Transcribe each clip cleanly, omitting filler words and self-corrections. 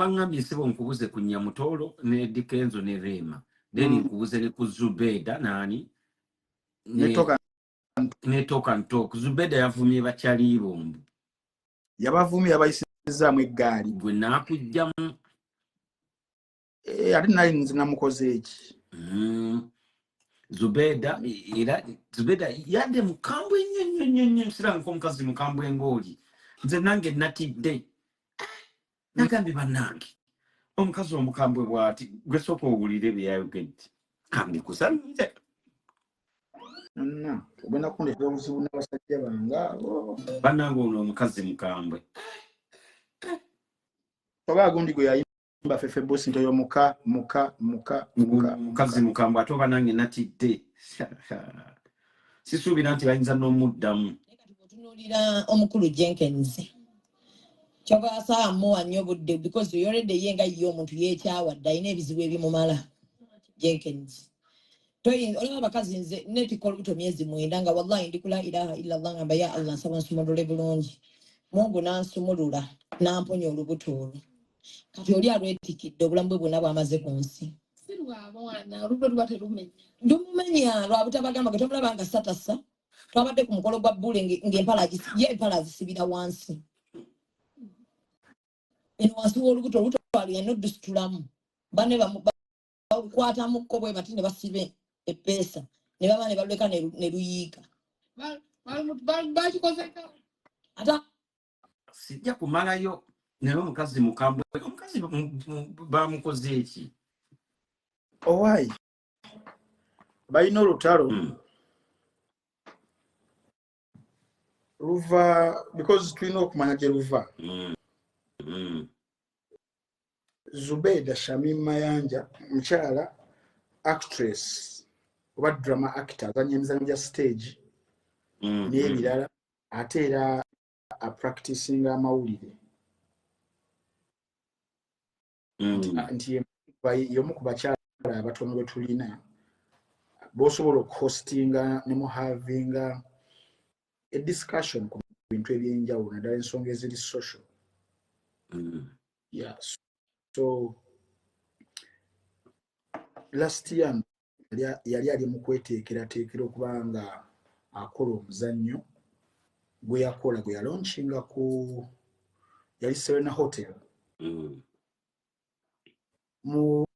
Pangambye sebo nkubuze ku Nyamutolo ne Dikenzo ne Rema. Then nkubuze ne ku Zubeda nani? Ne Talk and Talk. Zubeda yavumye bakyali bombo. Yabavumye abayisizaamu eggaali. Gwe nakujjamu. Ate nali nze namukoze eki. Zubeda yande mukambwe nnyo sira nkomukazi mukambwe ngoli. Nze nange natidde. Nagambi bannange. Omukazi omukambwe bwati gwe soko owulire byayogedde. Kambi kusanze. Ogenda kundeetera obuzibu n'abasajja banga. Bannange ono omukazi mukambwe. Oba agundi gwe yayimba Fefe Boss ntoyo muka. Mukazi mukambwe ate oba nange natidde. Sisuubira nti bayinza n'omuddamu. Otunuulira omukulu Jenkins. Choka saa muwa nnyo budde because already yenga yo omuntu yeekyawadde ayina ebizibu ebimumala Jenkins. Olaba abakazi nze netikola buto myezi 9 nga wallahi ndikula ilaha illa Allah ngamba ya Allah nsaba nsumulule bulungi. Mungu nansumulula namponya olubuto olwo. Kati oli alwetikidde obulamu bwe bwonna bwamaze ku nsi. Ndumumenya lwabutabagamba gatomulaba nga satasa. Twabadde ku mukolo gwa bbule ng'empala azisibira wansi. Eno wansi w'olubuto alina n'oddusitulamu. Banne bakwatamu kko bwe bati ne basibe eppeesa. Ne baba ne balweka ne luyiika. Ata sijja kumalayo naye omukazi mukambwe. Omukazi bamukoze eki? Owaayi. Balina olutalo. Luva because tulina okumanya gye luva. Zubeda Shamim Mayanja mchala actress oba drama actor azanye emizanyo gya stage n'ebirala ate era a practicing amawulire nti yomu ku bakyala abatono bwe tulina bosobola okuhostinga ne muhavinga a discussion ku bintu ebyenjawulo naddala ensonga eziri social. Yes. So last year yali ali mu kweteekerateekera okuba nga akola omuzannyo gwe yakola gwe yalaunchinga ku yali Serena Hotel. Mu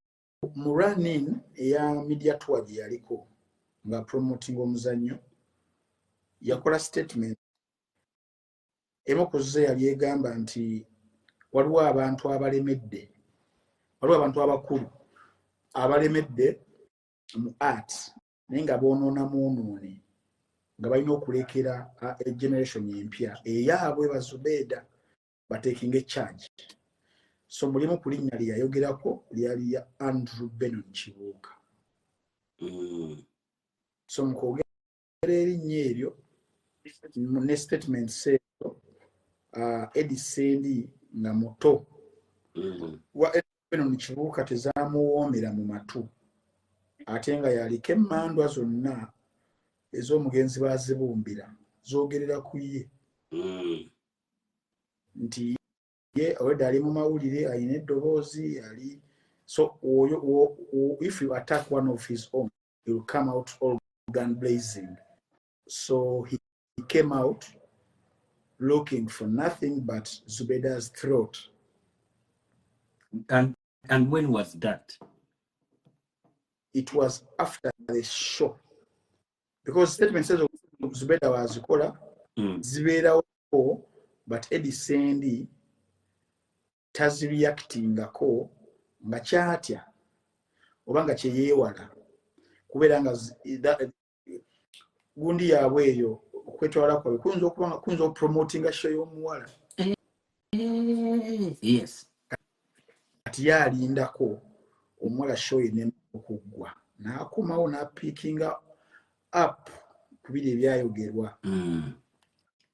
running eya media tour gye yaliko nga promoting omuzannyo yakola statement emu ku zo yali egamba nti waliwo abantu abalemedde waliwo abantu abakulu abalemedde mu art naye nga boonoona muonoone nga balina okulekera generation empya eyaabwe Bazubeda batekinga charge. So mulimu ku linnya lye yayogerako lyali ya Andrew Benon Kibuuka. So mukwogera erinnya eryo ne statement seero Eddie Sendi nga muto wa Benon Kibuuka tezaamuwoomera mu matu ate nga yaliko emmandwa zonna ez'omugenzi baazibumbira zoogerera ku ye nti ye already ali mu mawulire alina eddoboozi ali so if you attack one of his own he will come out all gun blazing. So he came out looking for nothing but Zubeda's throat. And when was that? It was after the show. Because statement says Zubeda was kola zibeerawo but Eddie Sendi tazi reactingako nga kyatya oba nga kyeyeewala kubeera nga gundi yaabwe eyo okwetwala kwabe kuyinza okupromotinga show y'omuwala. Yes. Kati yalindako omuwala show yenema okuggwa n'akomawo n'apiikinga up ku biri ebyayogerwa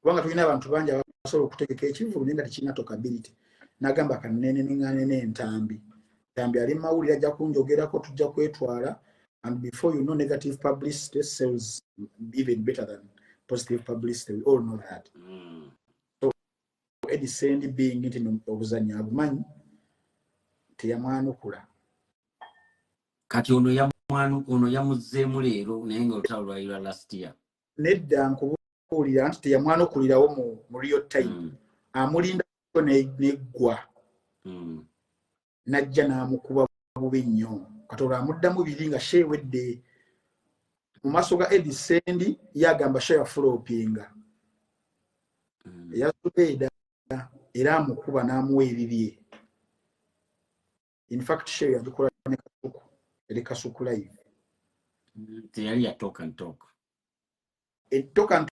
kubanga tulina abantu bangi abasobola okutegeka ekivubu naye nga tekirina tokability. N'agamba kanene n'engane entambi ali mawulire ajja kunjogerako tujja kwetwala and before you know negative publicity sells even better than positive publicity. We all know that. So Eddie Sendi being it in obuzanyo abumanyi teyamwanukula. Kati ono yamuzzeemu leero naye nga olutalo lwalira last year. Nedda nkubuulira nti teyamwanukulirawo mu real time. Amulinda neggwa. Najja n'amukuba bubi nnyo. Katonda amuddamu biri nga sheewedde. Mu maaso ga Eddie Sendi yagamba she yafulopinga. Yazubeda era amukuba n'amuwa ebibye. In fact she yagikola ne Kasuku. Eri Kasuku live. Teyali ya talk and talk. Talk and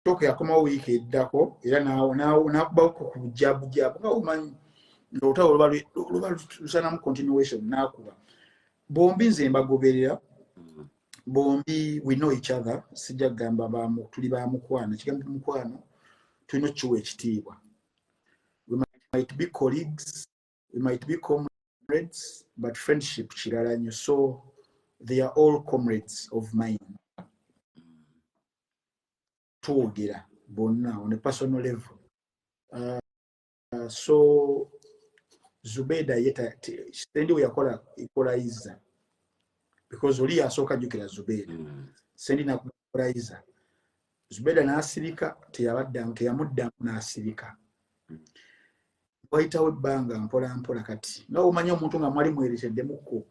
talk yakomawo wiiki eddako era n'akubako ku bujabu nga omanyi ng'olutalo luba lusanamu continuation n'akuba. Bombi nze mbagoberera. Bombi we know each other. Sijja gamba tuli bamukwano. Kigambo mukwano tulina okukiwa ekitiibwa. We might be colleagues, we might be comrades, but friendship kirala nnyo. So they are all comrades of mine. Twogera bonna on a personal level. So Zubeda yeta Sendi we yakola equalizer because oli asooka jukira Zubeda. Sendi na equalizer. Zubeda n'asirika teyamuddamu n'asirika. Wayitawo ebbanga mpola kati nga omanyi omuntu nga mwali mwerekeddemukko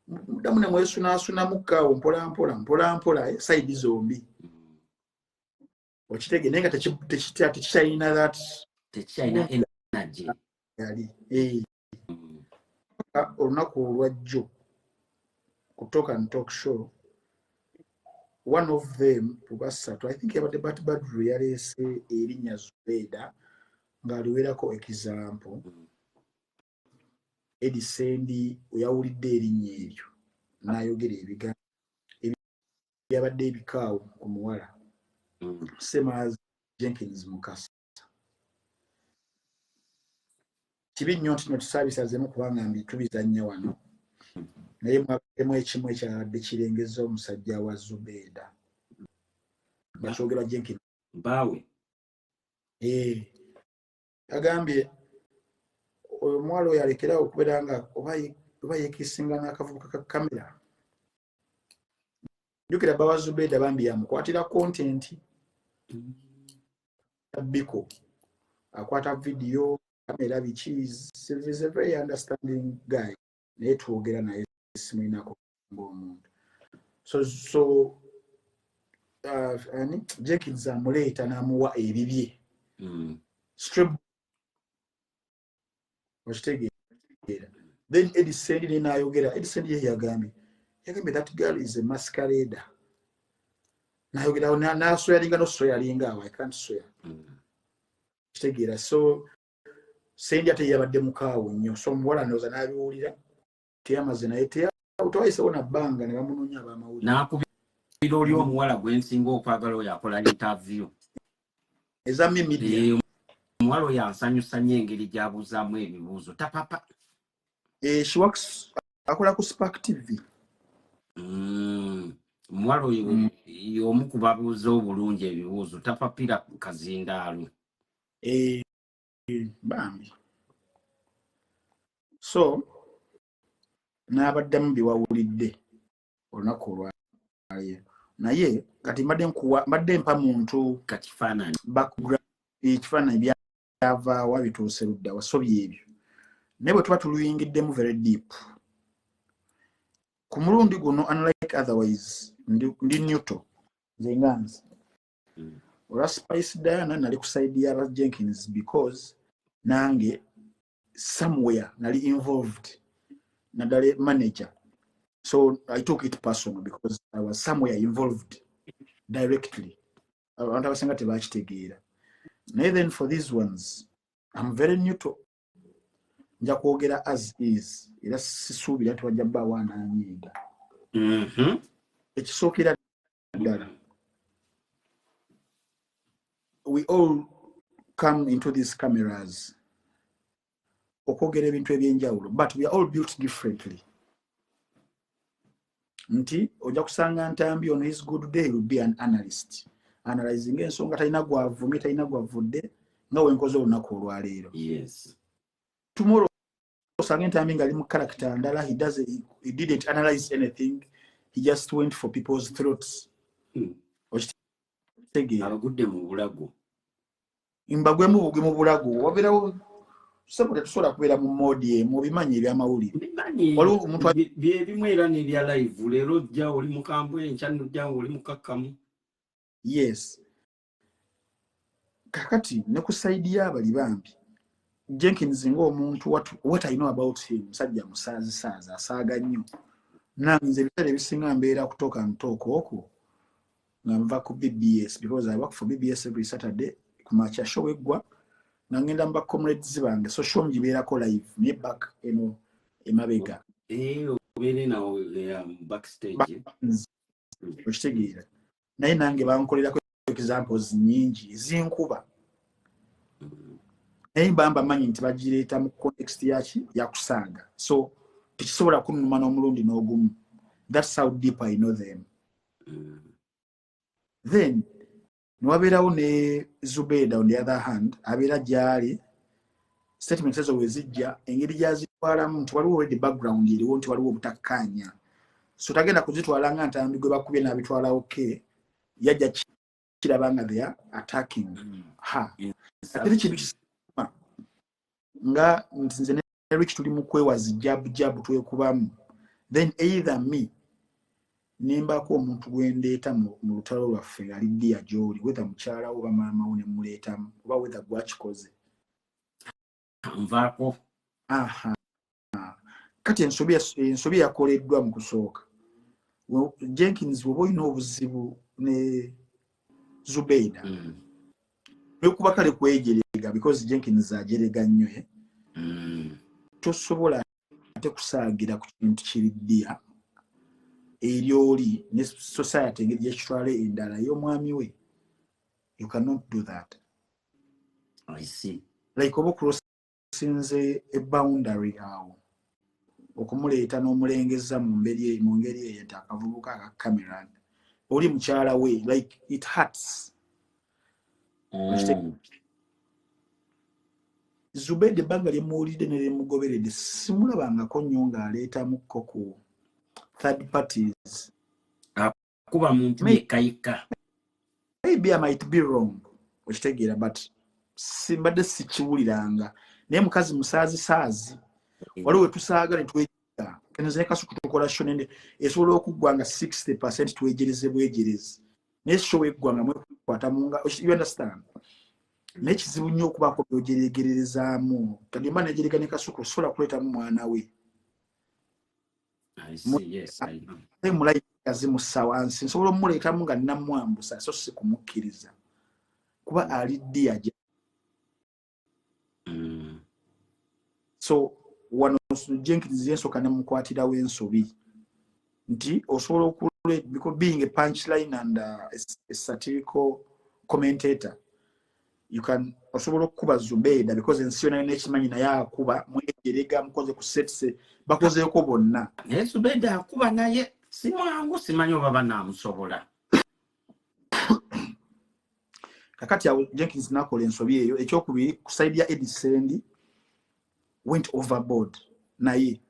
muddamu ne mwesunaasunamukkaawo mpola saidi zombi. Okitege naye nga tekikyalina that tekikyalina energy. Yali olunaku olwajjo ku Talk and Talk show, one of them kubasatu, I think yabadde Badru yaleese erinnya Zubeda ng'aliwerako example. Eddie Sendi oyawulidde erinnya eryo n'ayogera ebigambo ebyabadde ebikaawo ku muwala Semazi Jenkins Mukasa. Kibi nnyo nti tusaabisazemu kubanga mbitubizannya wano naye mwabaddemu ekimu ekyabadde kirengeza omusajja wa Zubeda bakyogera Jenkins Bawe agambye oyo mwalo oyo alekerawo okubeera nga oba yeekisinga n'akavubuka ka kamera. Jjukira bawa Zubeda bambi yamukwatira content biko akwata video kamera biki. Is a very understanding guy naye twogera naye simulinako ng'omuntu. So Jenkins amuleeta n'amuwa ebibye strip okitegeera. Then Eddie Sendi ne n'ayogera. Eddie Sendi ye yagambye that girl is a masquerader. N'ayogerawo n'aswearinga n'oswearinga awo. I can't swear. Kitegeera. So Sendi ate yabadde mukaawo nnyo. So omuwala ndowooza n'abiwulira teyamaze naye tewayisewo na bbanga ne bamunoonya ab'amawulire. N'akubira oli omuwala gwe nsinga okwagala oyo akola interview. Eza media. Omuwala oyo ansanyusa nnyo engeri gy'abuuzaamu ebibuuzo tapapa. She works akola ku Spark TV. Omuwala oyo y'omu ku babuuza obulungi ebibuuzo tapapira kazindaalo. Bambi. So n'abaddamu byewawulidde olunaku olwaleero naye kati mbadde mpa muntu kakifaananyi background ekifaananyi byavaawa bituuse ludda wasobye ebyo naye bwe tuba tuluyingiddemu very deep ku mulundi guno unlike otherwise ndi neutral nze nganze olwa Spice Diana nali ku side ya Jenkins because nange somewhere nali involved nadale manager. So I took it personal because I was somewhere involved directly. Abantu abasinga tebakitegeera. Naye then for these ones, I'm very neutral. Nja kwogera as is. Era sisuubira nti wajja bbaawo ananyiiga. Ekisookera ddala. We all come into these cameras okwogera ebintu ebyenjawulo, but we are all built differently. Nti ojja kusanga Ntambi on his good day will be an analyst analyzing ensonga talina gwavumye talina gwavudde nga wenkoze olunaku olwaleero. Yes. Tomorrow osanga ntambi nga ali mu character ndala he didn't analyze anything, he just went for people's throats. Abagudde mu bulago imbagwemu bugwe mu bulago wabeerawo sabote tusobola kubeera mu modi mu bimanyi ebyamawulire waliwo omuntu byebimu era n'ebya live leero jja oli mukambwe enkyano jja oli mukakkamu. Yes, kakati ne ku side y'abali bambi Jenkins ng'omuntu what I know about him musajja musaazi asaaga nnyo nanze ebiseera ebisinga mbeera kutoka ntooko okwo nga nva ku BBS because I work for BBS every Saturday ku macha show eggwa nga ngenda mba comrades bange so show ngibeerako live ne back eno emabega obeere nawo backstage okitegeera naye nange bankolerako examples nyingi ezinkuba naye bamba manyi nti bagireeta mu context yaki yakusaaga so tekisobola kunnuma n'omulundi n'ogumu. That's how deep I know them. Then niwabeerawo ne Zubeda on the other hand abeera gyali statements ezo wezijja engeri gyazitwalamu nti waliwo already background eriwo nti waliwo obutakkaanya so tagenda kuzitwala nga ntambi gwe bakubye n'abitwala okay yajja kiraba nga they are attacking ate kintu kisima nga nze ne Rich tuli mu kwewazi jabu twekubamu then either me nimbako omuntu gwendeeta mu lutalo lwaffe ali Dia Joli whether mukyala oba maama we ne muleetamu oba whether gwakikoze nvaako kati ensobi yakoleddwa mu kusooka Jenkins woba olina obuzibu ne Zubeida ekuba kale kwejerega because Jenkins ajerega nnyo tosobola ate kusaagira ku kintu kiri Dia erioli ne society engeri gyekitwala endala y'omwami we. You cannot do that. I see. Like oba crossinze a boundary awo okumuleeta n'omulengeza mu ngeri eyo nti akavubuka aka Cameron oli mukyala we like it hurts. Zubeda ebbanga lyemuwulidde ne lyemugoberedde simulabangako nnyo ng'aleetamuko ku third parties. Kuba muntu yekayika. Maybe I might be wrong. Okitegeera but simbadde sikiwuliranga. Naye mukazi musaazi waliwo wetusaaga ne twejjera. Keneze kasuku tukola show nende esobola okuggwa nga 60% twejereze bwejereze. Naye show eggwa nga mwekwata munga. You understand? Nekizibu nnyo okubaako byojeregererezaamu. Kati mba nejereka ne kasuku osobola kuleetamu mwana we. I see, yes, I know. Mulai azimusawansi nsobola omuleetamu nga namwambusa so si kumukkiriza kuba ali Dia. So wano Jenkins yensoka nemukwatirawo ensobi nti osobola okule because being a punchline and a satirical commentator you can osobola okuba Zubeda because ensi yona nekimanyi naye akuba mwejerega mukoze ku setse bakozeeko bonna naye Zubeda akuba naye simwangu simanyi oba banaamusobola. Kakati awo Jenkins nakola ensobi eyo ekyokubiri ku side ya Edison went overboard naye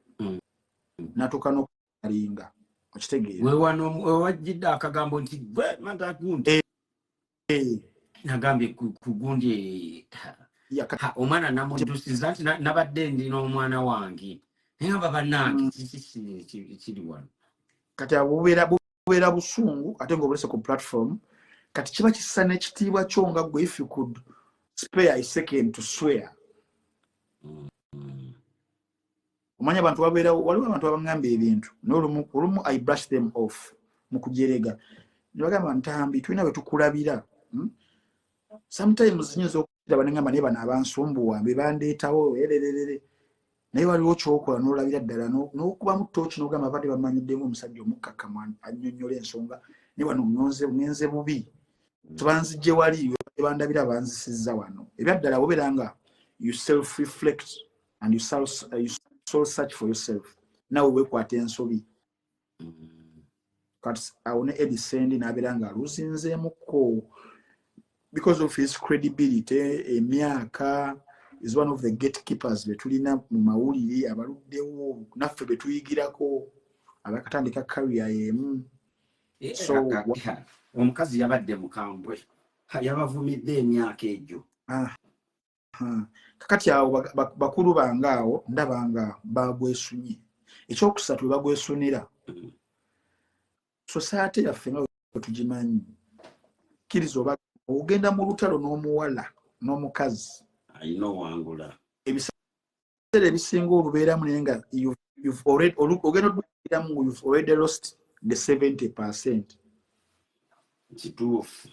natuka n'okulinga okitegeera wewajjidde akagambo nti gwe matagundi nagambye ku gundi omwana namuddusiza nti nabadde ndi n'omwana wange naye aba bannange kiri wano kati abo bubeera busungu ate ng'obulese ku platform kati kiba kisa n'ekitiibwa kyo nga gwe if you could spare a second to swear. Omanya abantu babeerawo waliwo abantu abangamba ebintu n'olumu I brush them off mu kujerega nibagamba ntambi tulina bwe tukulabira. Sometimes nyinza okukira banengamba naye bano abansumbuwa be bandeetawo ererere naye waliwo kyokola n'olabira ddala n'okuba mu ttooki n'ogamba badde bamanyiddemu omusajja omukkakkamu annyonnyola ensonga ne wano ngenze bubi tubanzijje wali bandabira banzisizza wano ebyaddala wobeera nga you self reflect and you soul search for yourself nawe weekwata ensobi kati awo ne Edison n'abeera nga aluzinzeemuko because of his credibility emyaka is one of the gatekeepers betulina mu mawulire abaluddewo naffe betuyigirako abakatandika career yemu. So omukazi yabadde mukambwe yabavumidde emyaka egyo. Kakati awo bakulu bange awo ndaba nga bagwesunye. Ekyokusatu bagwesunira society yaffe nga tugimanyi kkiriza oba ogenda mu lutalo n'omuwala n'omukazi ayina owangula ebiseera ebisinga olubeeramu naye nga ogenda odukiramu you've already lost the 70%. Kituufu.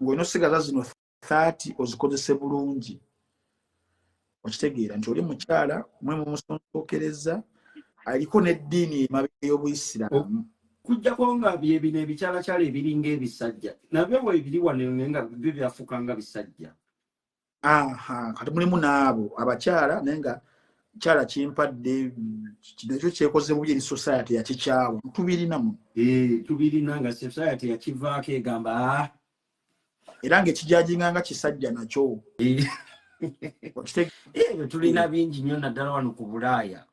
Ng'olina osigaza zino 30 ozikozese bulungi. Okitegeera nti oli mukyala mwe mumusonsokereza aliko n'eddiini emabega y'Obuyisiraamu. Kujjako nga bino ebikyalakyala ebiringa ebisajja nabyo bwe biri wano nga byo byafuuka nga bisajja. Kati mulimu n'abo abakyala naye nga kyala kimpadde kinekyo kyekoze bubi eri society yakikyawa tubirinamu. Tubirina nga society yakivaako egamba era ng'ekijajinga nga kisajja nakyo. Tulina bingi nnyo naddala wano ku Bulaaya.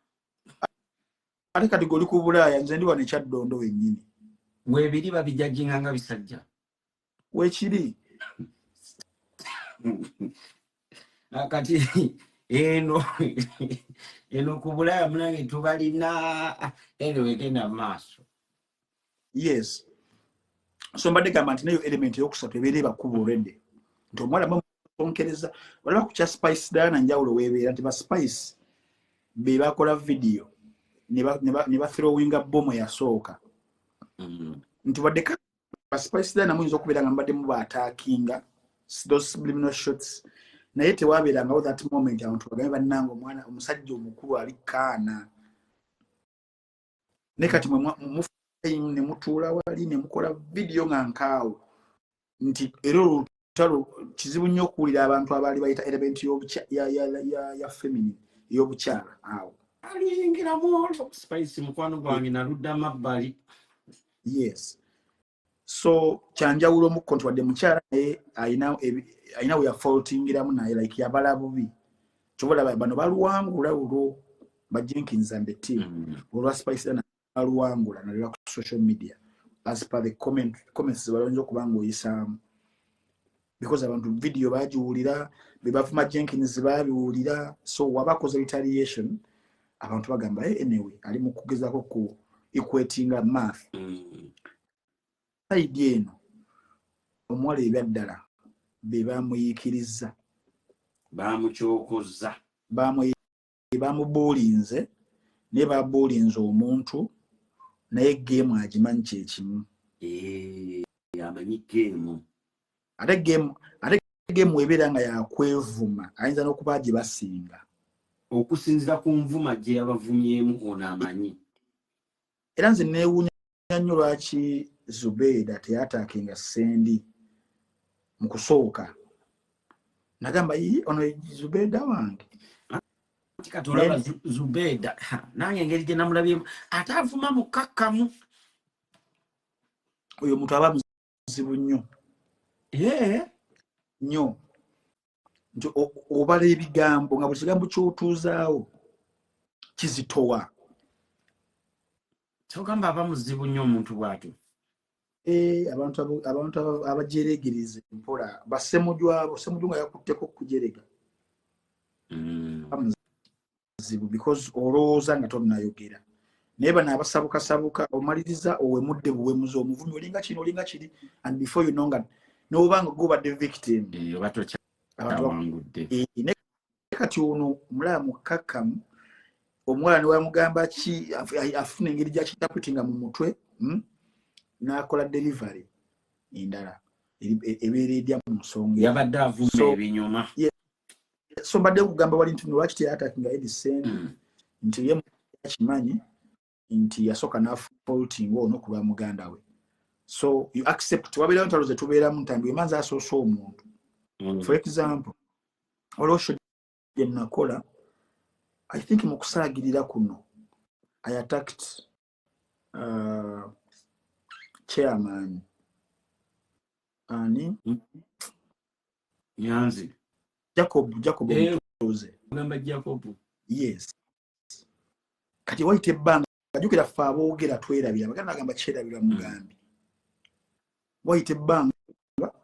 Ate kati goli ku Bulaaya nze ndi wano ekyaddondo wennyini. Weebiri babijajinga nga bisajja. Weekiri. Kati eno ku Bulaaya munange tubalina wegenda mu maaso. Yes. So mbadde gamba nti neyo element eyokusatu ebeera ebakuba olwedde. Nti omuwala bamusonkereza olaba ku kya Spice Diana njawulo weebeera nti ba Spice be bakola video ne bathrowinga bomu yasooka. Nti wadde ba Spice Diana muyinza okubeera nga mbadde mubaataakinga those subliminal shots naye tewabeerangawo that moment abantu bagambe bannanga omwana omusajja omukulu ali kaana ne kati ne mutuula wali ne mukola video nga nkaawo nti era olutalo kizibu nnyo okuwulira abantu abaali bayita element ya feminine y'obukyala awo. Aliyingiramu Spice mukwano gwange naludda mabbali. Yes. So kyanjawulo omukko nti wadde mukyala naye ayina we yafaultingiramu naye like yabala bubi. Kyobola bano baluwangula olwo ba Jenkins and the team. Olwa Spice Diana baluwangula nalira ku social media as per the comments balonje okubanga oyisaamu. Because abantu video bagiwulira bebavuma Jenkins babiwulira so wabakoze retaliation abantu bagamba anyway ali mu kugezaako ku equatinga math. Side eno omuwala ebyaddala be bamuyiikiriza bamukyokoza bamubuulinze ne babuulinze omuntu naye geemu agimanyi kyekimu. Amanyi geemu ate geemu ebeera nga yakwevuma ayinza n'okuba gibasinga okusinzira ku nvuma gye yabavumyemu ono amanyi. Era nze neewuunya nnyo lwaki Zubeida teyataakinga Sendi mu kusooka. Nagamba ono Zubeida wange. Kati olaba Zubeida nange engeri gye namulabyemu ate avuma mukakkamu. Oyo muntu aba muzibu nnyo. Nnyo. Nti obala ebigambo nga buli kigambo ky'otuuzaawo kizitowa. Kyogamba aba muzibu nnyo omuntu bw'atyo. Abantu abajeregeriza mpola basemujju nga yakutteko kujerega. Muzibu because olowooza nga tonnayogera. Naye bano abasabukasabuka omaliriza owemudde buwemuzi omuvumi olinga kino olinga kiri and before you know nga n'obanga gobadde victim. Kati ono omulala mukakkamu omuwala ne wamugamba ki afuna engeri gy'akitaputinga mu mutwe n'akola delivery endala ebeera edya mu nsonga yabadde avuma ebinyuma. So mbadde kugamba wali nti lwaki teyatakinga Edison nti ye akimanyi nti yasooka n'afaultinga ono ku lwa muganda we. So you accept wabeerawo ntalo ze tubeeramu ntambi emanzi asoose omuntu. For example olwosho gye nakola I think mu kusaagirira kuno I attacked chairman ani Nyanzi Jacob Ngamba Jacob. Yes. Kati waite ebbanga ajukira ffe aboogera twerabira baganda agamba kyerabira mugambi. Waite ebbanga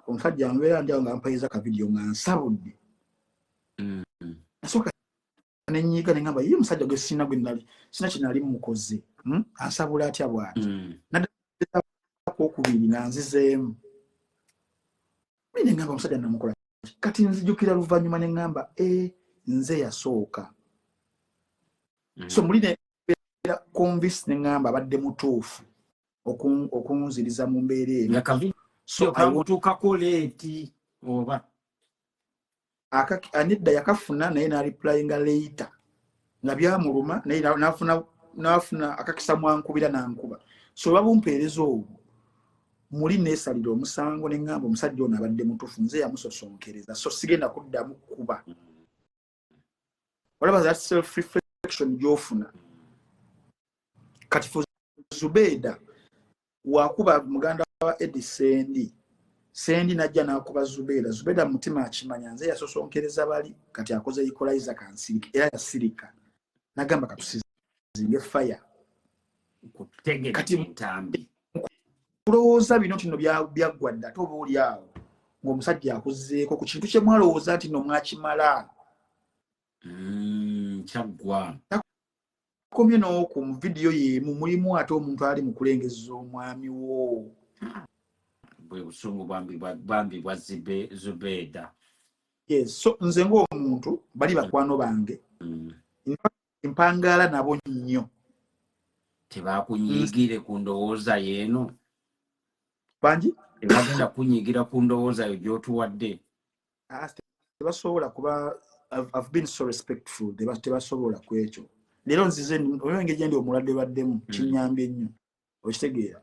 omusajja mbeera ndi awo nga mpayiza ka video nga nsabudde. Nasooka nenyiga ne ngamba ye musajja gwe sina kye nali mukoze. Ansabula atya bw'ati. Naddala okubiri nanzizeemu. Ne ngamba omusajja namukola. Kati nzijukira luvannyuma ne ngamba nze yasooka. So muline convince ne ngamba abadde mutuufu okunziriza mu mbeera eyo. So kamutuukako leeti oba anidda yakafuna naye n'areplyinga later nga byamuluma naye n'afuna akakisa mwankubira nankuba. So babumpeereza obwo muli neesalira omusango ne ngamba omusajja ono abadde mutuufu nze yamusosonkereza so sigenda kuddamu kuba. Olaba that self reflection gy'ofuna. Kati fu Zubeda wakuba muganda wa Eddie Sendi najja n'akuba Zubeda mutima akimanya nze yasosonkereza bali kati akoze equalizer kansirika era yasirika nagamba katusizinge fire kati ntambi kulowooza bino tino byaggwadde ate oba oli awo ng'omusajja akuzeeko ku kintu kye mwalowooza nti no mwakimala kyaggwa komye n'oku mu vidiyo y'emu mulimu ate omuntu ali mu kulengeza omwami wo bwe busungu bambi bwa Zubeda. Yes, so nze ng'omuntu bali bakwano bange mpangaala nabo nnyo. Tebakunyiigire ku ndowooza yeeno bangi tebagenda kunyiigira ku ndowooza yo gy'otuwadde. Tebasobola kuba I've been so respectful. Tebasobola ku ekyo. Leero nzize olwenge gye ndi omulwadde baddemu kinyambye nnyo okitegeera.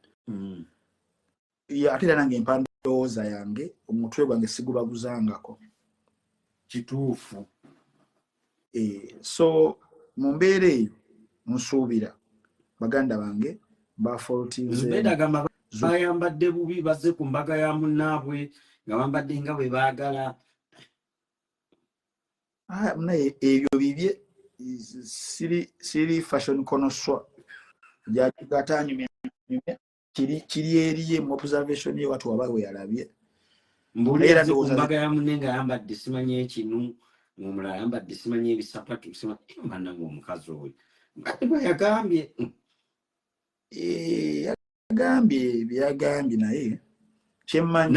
Ate era nange empandowooza yange omutwe gwange sigubaguzangako. Kituufu. So mu mbeera eyo nsuubira baganda bange bafaultinze. Zubeda agamba bayambadde bubi bazze ku mbaga ya munnaabwe nga bambadde nga bwe baagala. Naye ebyo bibye siri fashion konoswa jagatanyumya kiri eriye mu observation ye watu wabawe yalabye. Mbulira ku mbaga ya munne nga yambadde simanye ekinu ng'omulala yambadde simanye ebisapatu simanye mbananga omukazi oyo yagambye byagambye naye kyemmanyi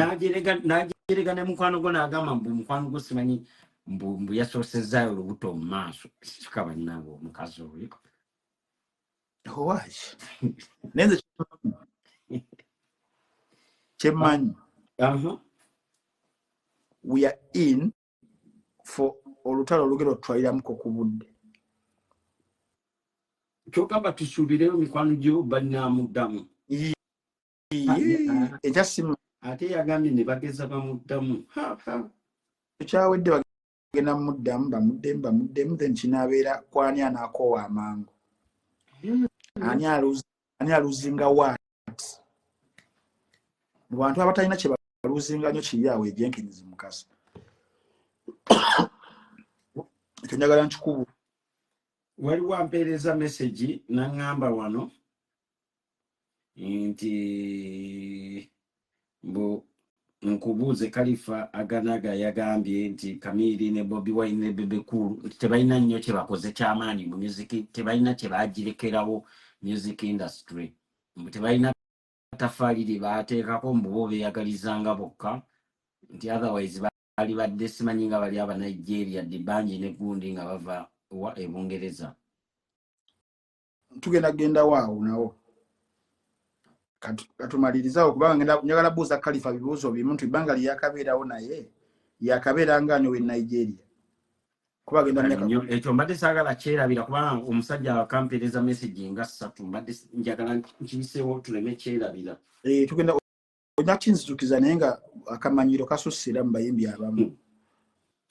n'ajerega ne mukwano gwo n'agamba mbu mukwano gwo simanyi mbu yasoosezaayo olubuto mu maaso sika bannange omukazi oyo owaki nenze kyemmanyi we are in for olutalo olugero twaliramuko ku budde kyogamba tusuubireyo mikwano gyo bannamuddamu ekyasima ate yagambye ne bageza bamuddamu kyawedde bagenda bamuddemu then kinaabeera kwani anakoowa amangu ani aluzinga what mu bantu abatalina kye baluzinga nnyo kiri awo Jenkins Mukasa ekyo njagala nkikubu. Waliwo ampeereza message n'angamba wano nti mbu nkubuuze Khalifa Aganaga yagambye nti Kamiri ne Bobi Wine ne Bebe Cool tebalina nnyo kye bakoze kyamaanyi mu music, tebalina kye bagirekerawo music industry, mbu tebalina tafaali lye baateekako mbu bo beeyagalizanga bokka nti otherwise bali badde simanyi nga bali aba Nigeria Dibanji ne Gundi nga bava e Bungereza. Tugenda waawo nawo katumalirizawo kubanga njagala buuza Khalifa bibuuzo bimu nti ebbanga lyakabeerawo naye yakabeera nga nyo we Nigeria kuba genda ekyo mbadde saagala kyerabira kubanga omusajja akampeereza message nga 3 mbadde njagala nkiyiseewo tuleme kyerabira. Tugenda ojja kinzijukiza naye nga akamanyiro kasussira mu bayimbi abamu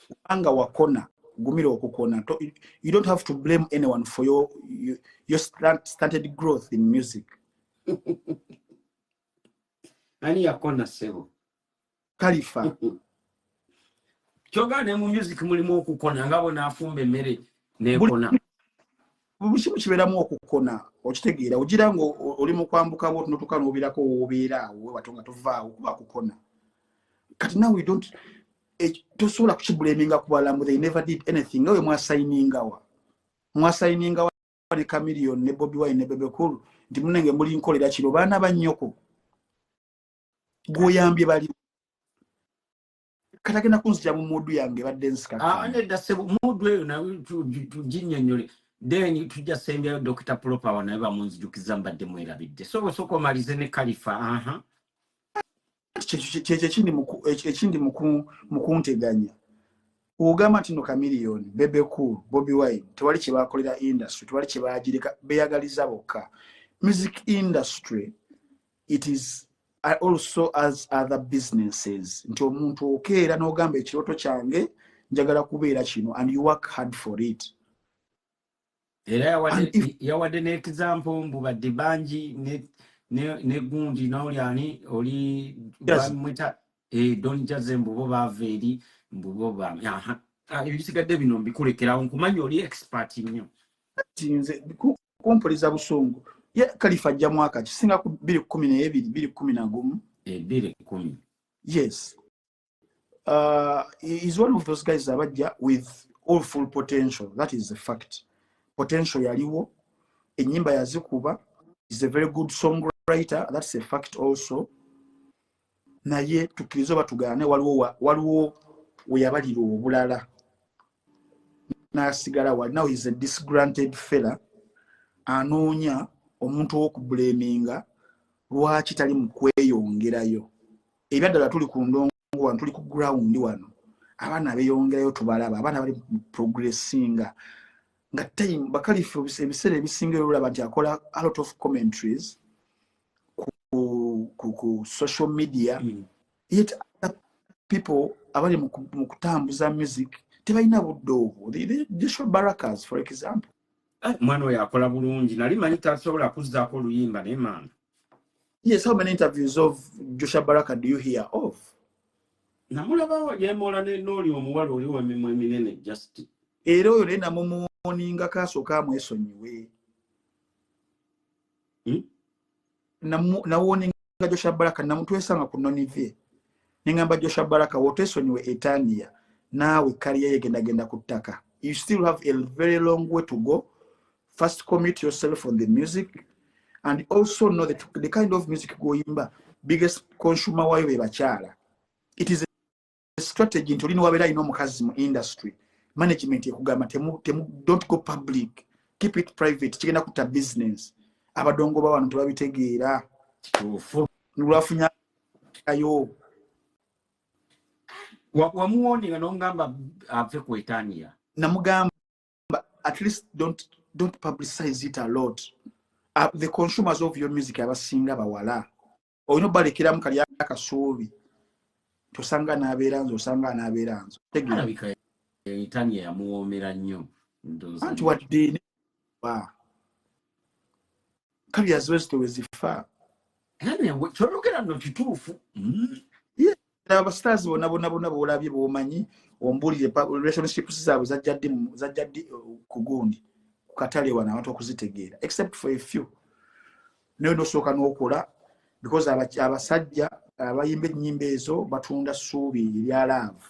kubanga wakona gumira okukona. You don't have to blame anyone for your started growth in music. Ani yakona sebo Khalifa Kyoga ne mu music mulimu okukona nga bona afumba emmere nekona. Bulimu kiberamu okukona okitegeera ogira ngo oli mu kwambuka bo tunotuka n'obirako obeera we watonga tovaawo kuba kukona. Kati now we don't tosobola kukibulaminga ku balamu, they never did anything. Nga we mwasaininga wa ne Chameleone ne Bobi Wine ne Bebe Cool nti munenge muli nkolera kiro baana bannyoko goyambye bali katagenda kunzija mu mudu yange badde nsika Nedda sebo mudu eyo nawe tuginnyonnyole then tujja sembyayo Dr. Proper wa naye bamunzijukiza mbadde mwerabidde soko omalize ne Khalifa ekindi mukunteganya ogamba nti no Chameleone, Bebe Cool, Bobi Wine tewali kye bakolera industry, tewali kye baagirika beyagaliza bokka. Music industry, it is also as other businesses. Nti omuntu okeera n'ogamba ekirooto kyange njagala kubeera kino and you work hard for it. Era yawadde ne example mbu badde bangi ne gundi n'oli ani oli bamwita Don Jazzy mbubo baava eri mbubo ebisigadde bino mbikulekerawo nkumanya oli expert nnyo. Nze kumpuliza busungu ye Khalifa ajja mwaka kisinga ku 2012 2011 yes he is one of those guys abajja with all full potential. That is a fact. Potential yaliwo, enyimba yazikuba, is a very good songwriter. That's a fact also. Naye tukirizo batugane waliwo weyabalira obulala nasigala wali. Now he's a disgruntled fella anoonya omuntu w'okubulaminga lwaki tali mu kweyongerayo. Ebyaddala tuli ku ndongo wano, tuli ku ground wano, abaana beeyongerayo tubalaba, abaana bali progressinga nga time Khalifa ebiseera ebisinga olaba nti akola a lot of commentaries ku social media yet other people abali mu kutambuza music tebalina budde obwo. Joshua Barakas for example, mwana oyo akola bulungi, nali manyi tasobola kuzzaako oluyimba naye maana. Yes, how many interviews of Joshua Baraka do you hear of? Namulabawo yeemola n'oli omuwala oli w'emimwa eminene just. Era oyo naye namumuoninga kasooka amwesonyiwe. Nawoninga Joshua Baraka namutwesanga ku nonivye. Ningamba Joshua Baraka wotesonyiwe etania naawe kariya yegenda ku ttaka. You still have a very long way to go. First commit yourself on the music and also know that the kind of music goyimba biggest consumer wayo be bakyala. It is a strategy into lino wabera ino mukazi mu industry management ekugamba don't go public, keep it private, kigenda kuta business. Abadongo ba wano tebabitegeera nulwafunya ayo wamuwoninga n'ongamba ave ku etania. Namugamba at least don't publicize it a lot. The consumers of your music abasinga bawala oyino balekeramu kali akasuubi tosanga n'abeeranzo osanga n'abeeranzo alabika etania yamuwoomera nnyo anti wadde kali yaziwezi tewezifa kyologera nno kituufu. abastars bonna boolabye boomanyi ombulire relationships zaabwe zajja ddi ku gundi ku katale wana abantu okuzitegeera except for a few. Naye nosooka n'okola because abasajja abayimba ennyimba ezo batunda ssuubi erya love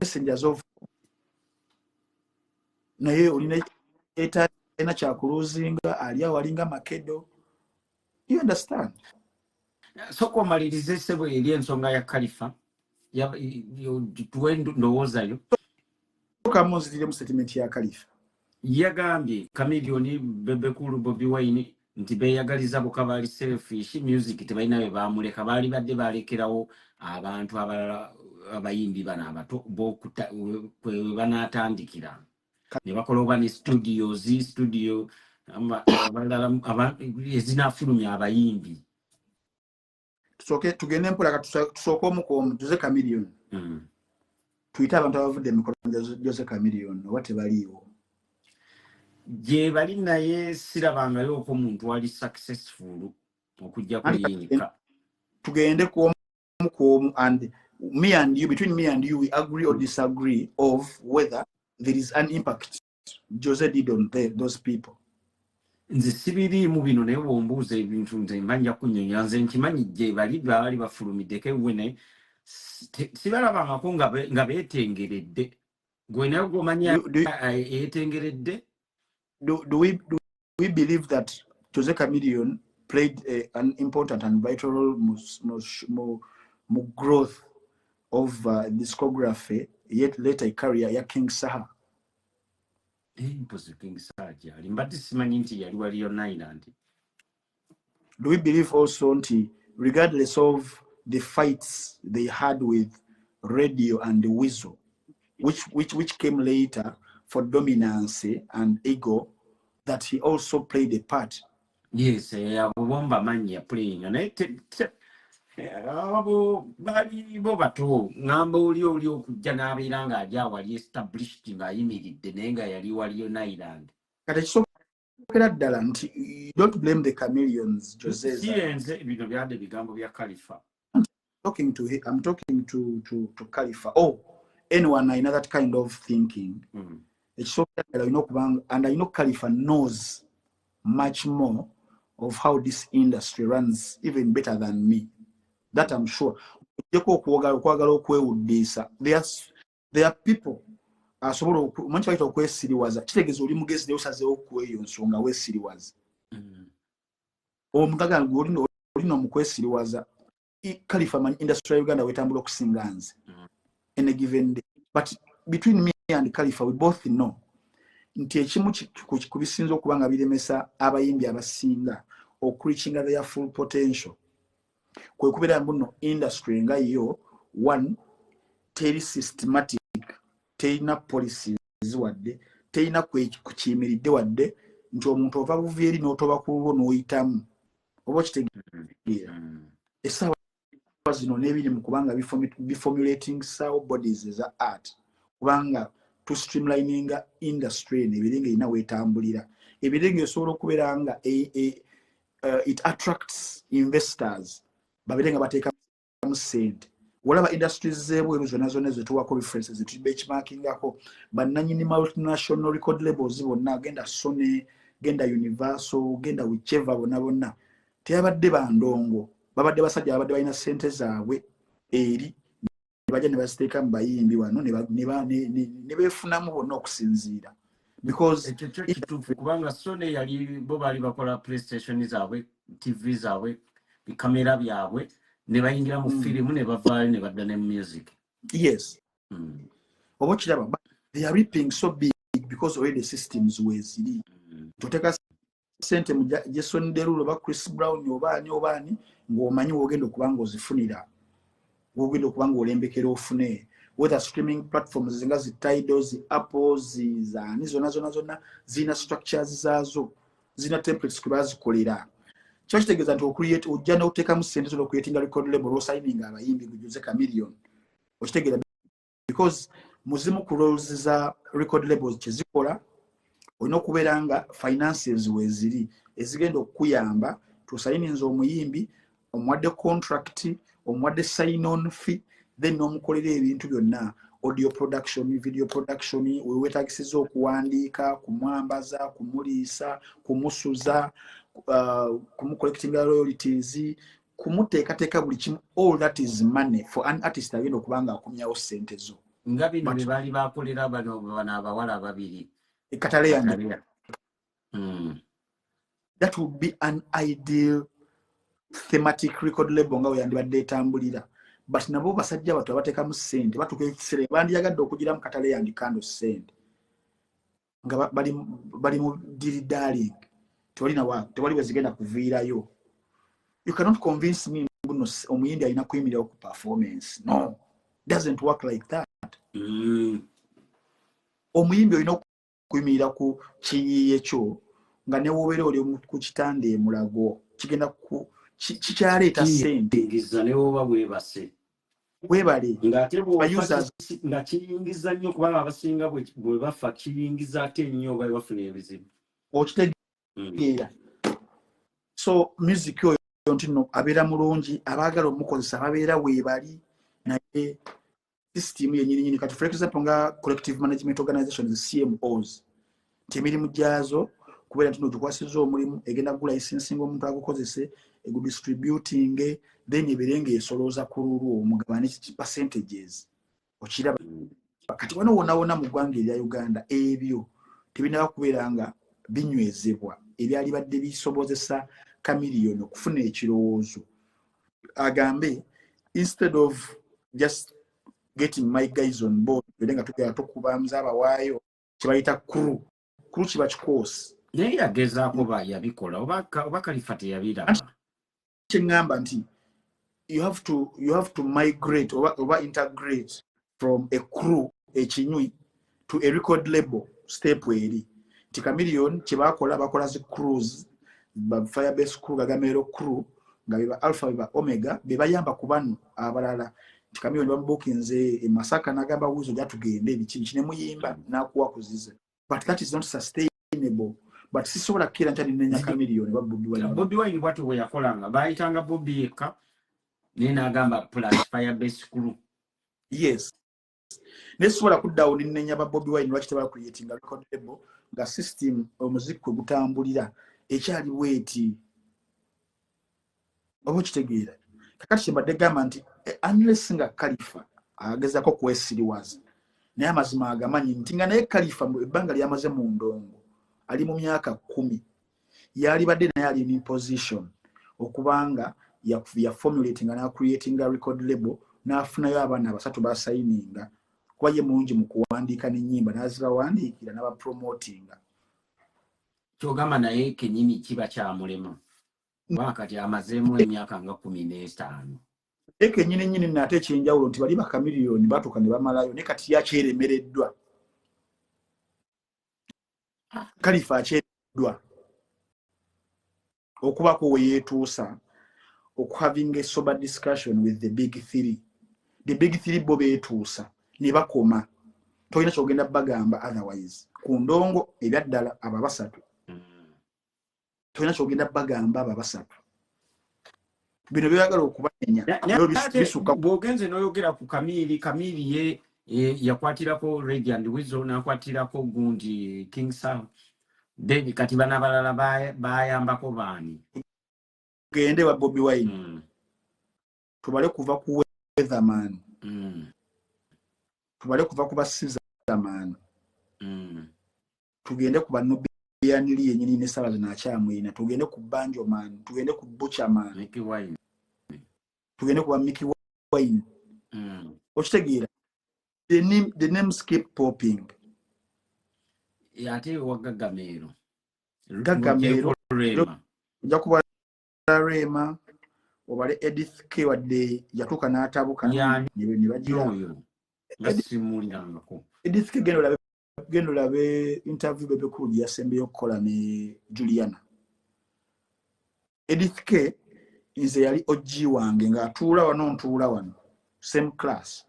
messengers of naye olina ena kyakuluzinga ali awo alinga makedo. You understand? Soko malirize sebo eri ensonga ya Khalifa tuwe ndowoozayo kamunzirire mu statement ya Khalifa yagambye Chameleone, Bebe Cool, Bobi Wine nti beeyagaliza bokka baali selfish music tebalina be baamuleka baali badde balekerawo abantu abalala abayimbi bano abato kwe banaatandikira ne bakola oba ne studio ezinafulumya abayimbi. Tugende mpola tusooke omukomu tuze Chameleone tuyite abantu abavudde emikono Jose Chameleone oba tebaliiwo gye bali naye sirabangayo oko omuntu ali successful okujja kuyinka. Tugende ku omukomu and me and you, between me and you, we agree or disagree of whether there is an impact Jose did on those people. Nze sibiriimu bino naye bw'ombuuza ebintu nze manja kunyonya nze nkimanyi gye bali baali bafulumiddeko ewene sibalabangako nga beetengeredde gwe naye gw'omanya eyeetengeredde. Do we believe that Jose Chameleone played an important and vital role more growth of discography, yet later career ya King Saha? King Saha gyali mbadde simanyi nti yali waliyo Island. Do we believe also nti regardless of the fights they had with Radio and Weasel, which came later for dominance and ego, that he also played a part? Yes, abomba manya playing abo bali bo bato ngamba oli okujja n'abeera ng'ajja wali established ng'ayimiridde naye nga yali waliyo Island. Kati kisookera ddala nti you don't blame the Chameleons, Jose. Siyenze bino byadde bigambo bya Khalifa. I'm talking to Khalifa. Oh, anyone in that kind of thinking. Ekisookera ddala olina okubanga, and I know Khalifa knows much more of how this industry runs even better than me. That I'm sure. There are people asobola omanyi bayita okwesiriwaza kitegeeza oli mugezi naye osazeewo okweyo nsonga weesiriwaza omugaga olina omukwesiriwaza. Khalifa manyi industry ya Uganda wetambula okusinga nze in a given day, but between me and Khalifa we both know nti ekimu ku bisinza okuba nga biremesa abayimbi abasinga okureachinga their full potential kwe kubeera muno industry nga yo one teri systematic, terina policies wadde, terina kukiyimiridde wadde nti omuntu ova buvi eri n'otoba ku lulwo n'oyitamu oba kitegeera essaawa zino n'ebiri mu kubanga biformulating saw bodies eza art kubanga to streamlininga industry n'ebiringa erina weetambulira ebiringa esobola okubeera nga it attracts investors babeerenga bateekamu ssente. Olaba industries z'ebweru zonna zetuwako references benchmarkingako bannannyini multinational record labels bonna genda Sony, genda Universal, genda whichever bonna teyabadde bandongo, babadde basajja babadde balina ssente zaabwe eri ne bajja ne baziteeka mu bayimbi wano ne beefunamu bonna okusinziira because ekyo kituufu kubanga Sony yali bo baali bakola PlayStation zaabwe, TV zaabwe, bikamera byabwe ne bayingira mu firimu ne bavaayo ne badda ne music. Yes. Oba kiraba they are reaping so big because already the systems weziri toteka sente mu Jason Derulo ba Chris Brown obaani ng'omanyi wogenda okubanga ozifunira wogenda okubanga olembekera ofune whether streaming platforms nga zi Tidal, zi Apple, zani zonna zina structures zaazo, zina templates kwe bazikolera. Kyo kitegeeza nti ocreate ojja n'oteekamu ssente zo creating record label osigning abayimbi Jose Chameleone okitegeera because muzimu ku roles za record labels kyezikola olina okubeera nga finances weziri ezigenda okuyamba tusayininza omuyimbi omuwadde contract omuwadde sign on fee then n'omukolera ebintu byonna audio production, video production, weetagisiza okuwandiika, kumwambaza, kumuliisa, kumusuza, kumucollecting royalties, kumuteekateeka buli kimu. All that is money for an artist agenda okubanga akumyawo ssente zo. Nga bino bye baali bakolera bano abawala ababiri Katale yange. That would be an ideal thematic record label nga weyandibadde etambulira. But nabo basajja bato abateekamu ssente batuuka ekiseera bandiyagadde okugira mu katale yandikando ssente nga bali mu diri darling tewali wezigenda kuviirayo. You cannot convince me buno omuyimbi alina kuyimirirawo ku performance. No, doesn't work like that. Omuyimbi olina okuyimirira ku kiyiiye kyo nga ne wobeera oli ku kitanda emulago kigenda kikyaleeta ssente ngiza ne woba bwebase webale nga kiyingiza nnyo kubanga abasinga bwe bafa kiyingiza ate nnyo oba bafuna ebizibu okitegeera. So music oyo nti no abeera mulungi abaagala omukozesa babeera weebali naye system yennyini kati for example nga collective management organizations CMOs temirimu gyazo kubeera nti nogikwasiza omulimu egenda kugula licensinga omuntu agukozese egudistributing then ebirenga esolooza ku lulwo omugabane percentages okiraba kati wano wona mu ggwanga erya Uganda ebyo tebinaba kubeera nga binywezebwa ebyali badde bisobozesa Chameleon okufuna ekirowoozo agambe instead of just getting my guys on board bedenga tukera tukuba mzaba waayo kibayita crew kiba kikosi naye yagezaako ba yabikola oba kalifate yabiraba kyengamba nti you have to migrate oba integrate from a crew ekinywi to a record label step eri ti Chameleon bakola zi crews ba Firebase crew gagamero crew nga biba Alpha biba Omega bebayamba ku bano abalala ti Chameleon bamubukinze e Masaka nagamba wuzo jatugende ebikinki ne muyimba nakuwa kuzize but that is not sustainable but sisobola kira ntani nenya Chameleon ba Bobby Wine watu we yakolanga bayitanga Bobby eka nina agamba plus Firebase crew yes nesobola kuddawo nenya ba Bobby Wine lwakitaba creating a record label nga system omuziki kwe gutambulira ekyali weti obo kitegeera kakati kyembadde gamba nti unless nga Khalifa agezako kwesiriwaza naye amazima agamanyi nti nga naye Khalifa ebbanga lyamaze mu ndongo ali mu myaka 10 yali badde naye ali in position okubanga ya formulating na creating a record label nafunayo abaana basatu basayininga kuba ye mungi mu kuwandiika n'ennyimba nazibawandiikira n'aba promotinga kyogamba naye kenyini kiba kyamulema wakati amazeemu emyaka nga 15 kenyini nate ekyenjawulo nti bali ba Chameleon batuuka ne bamalayo ne kati yakyeremereddwa Khalifa akyeremereddwa okubako we yeetuusa having a sober discussion with the big three bo beetuusa ne bakoma tolina kyogenda bagamba otherwise ku ndongo ebyaddala aba basatu tolina kyogenda bagamba aba basatu bino byagala okubanenya bisuka bwogenze noyogera ku Kamili ye yakwatirako Reggae and Weasel nakwatirako gundi King Sam then kati bana balala bayambako baani gende wa Bobby Wine tubale kuva ku Weatherman tubale kuva ku Basizaman tugende ku Nubianili yennyini ne Sala zinakyamwina tugende ku Banjo Man tugende ku Butcherman Mickey Wine tugende ku Mickey Wine okitegeera the names keep popping yate wagagamero Rema njakuba Rema obale Edith K wadde yatuuka n'atabuka ne bagira ngasimulirangako Edith K gendo labe interview bebe kuli yasembeyo okukola ne Juliana Edith K nze yali OG wange nga atuula wano ntuula wano same class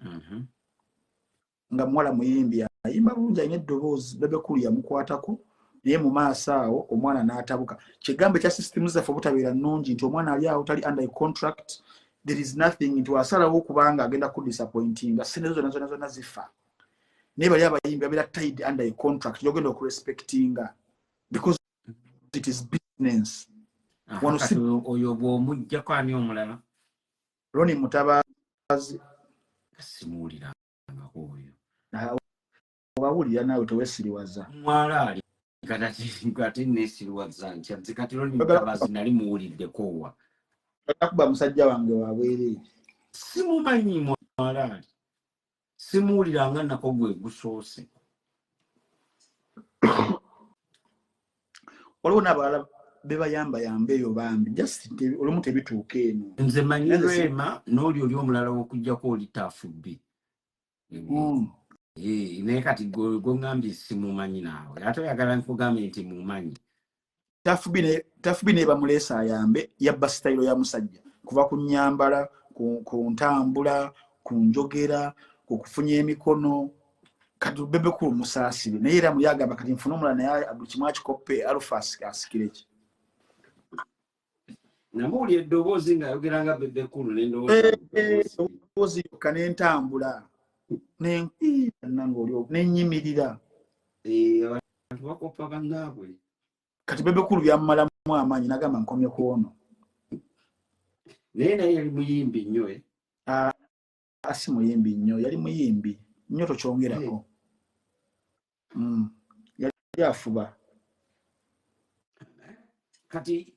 nga mwala muyimbi ayimba bulungi alina eddoboozi bebe kuli yamukwatako naye mu maaso awo omwana n'atabuka kigambo kya system zaffe obutabeera nnungi nti omwana ali awo tali under contract there is nothing nti wasalawo okubanga agenda ku disappointinga sente zonna zifa naye bali abayimbi abeera tied under a contract yogenda okurespectinga because it is business oyo bw'omuggyako ani omulala Ronnie Mutabazi simuulirangako oyo obawulira naawe tewesiriwaza mwala ali kati nesiriwaza ntya nze kati Ronnie Mutabazi nali muwuliddeko wa akuba musajja wange wabwereere simumanyi mwala ali simuwuliranga nako gwe gusoose waliwo n'abalala bebayamba eyo bambi just olumu tebituuka eno nze manyi Rema n'oli oli omulala w'okuggyako oli Tafubbi naye kati gongambye simumanyi naawe ate oyagala nkugambe nti mumanyi Tafubbi ne bamuleesa ayambe yabba sitayiro ya musajja kuva ku nnyambala ku ntambula ku njogera ku kufunya emikono kati bebe kulu musaasire naye era muli agamba kati nfuna omulala naye buli kimu akikoppe Alpha asikireki namuli eddoboozi ng'ayogeranga Bebe Cool n'endowooza eddoboozi yokka n'entambula n'ennyimirira abantu bakoppa bannaabwe. kati Bebe Cool byammalamu amaanyi nagamba nkomye kuono. Naye yali muyimbi nnyo asi muyimbi nnyo, yali muyimbi nnyo tokyongerako. Yali afuba kati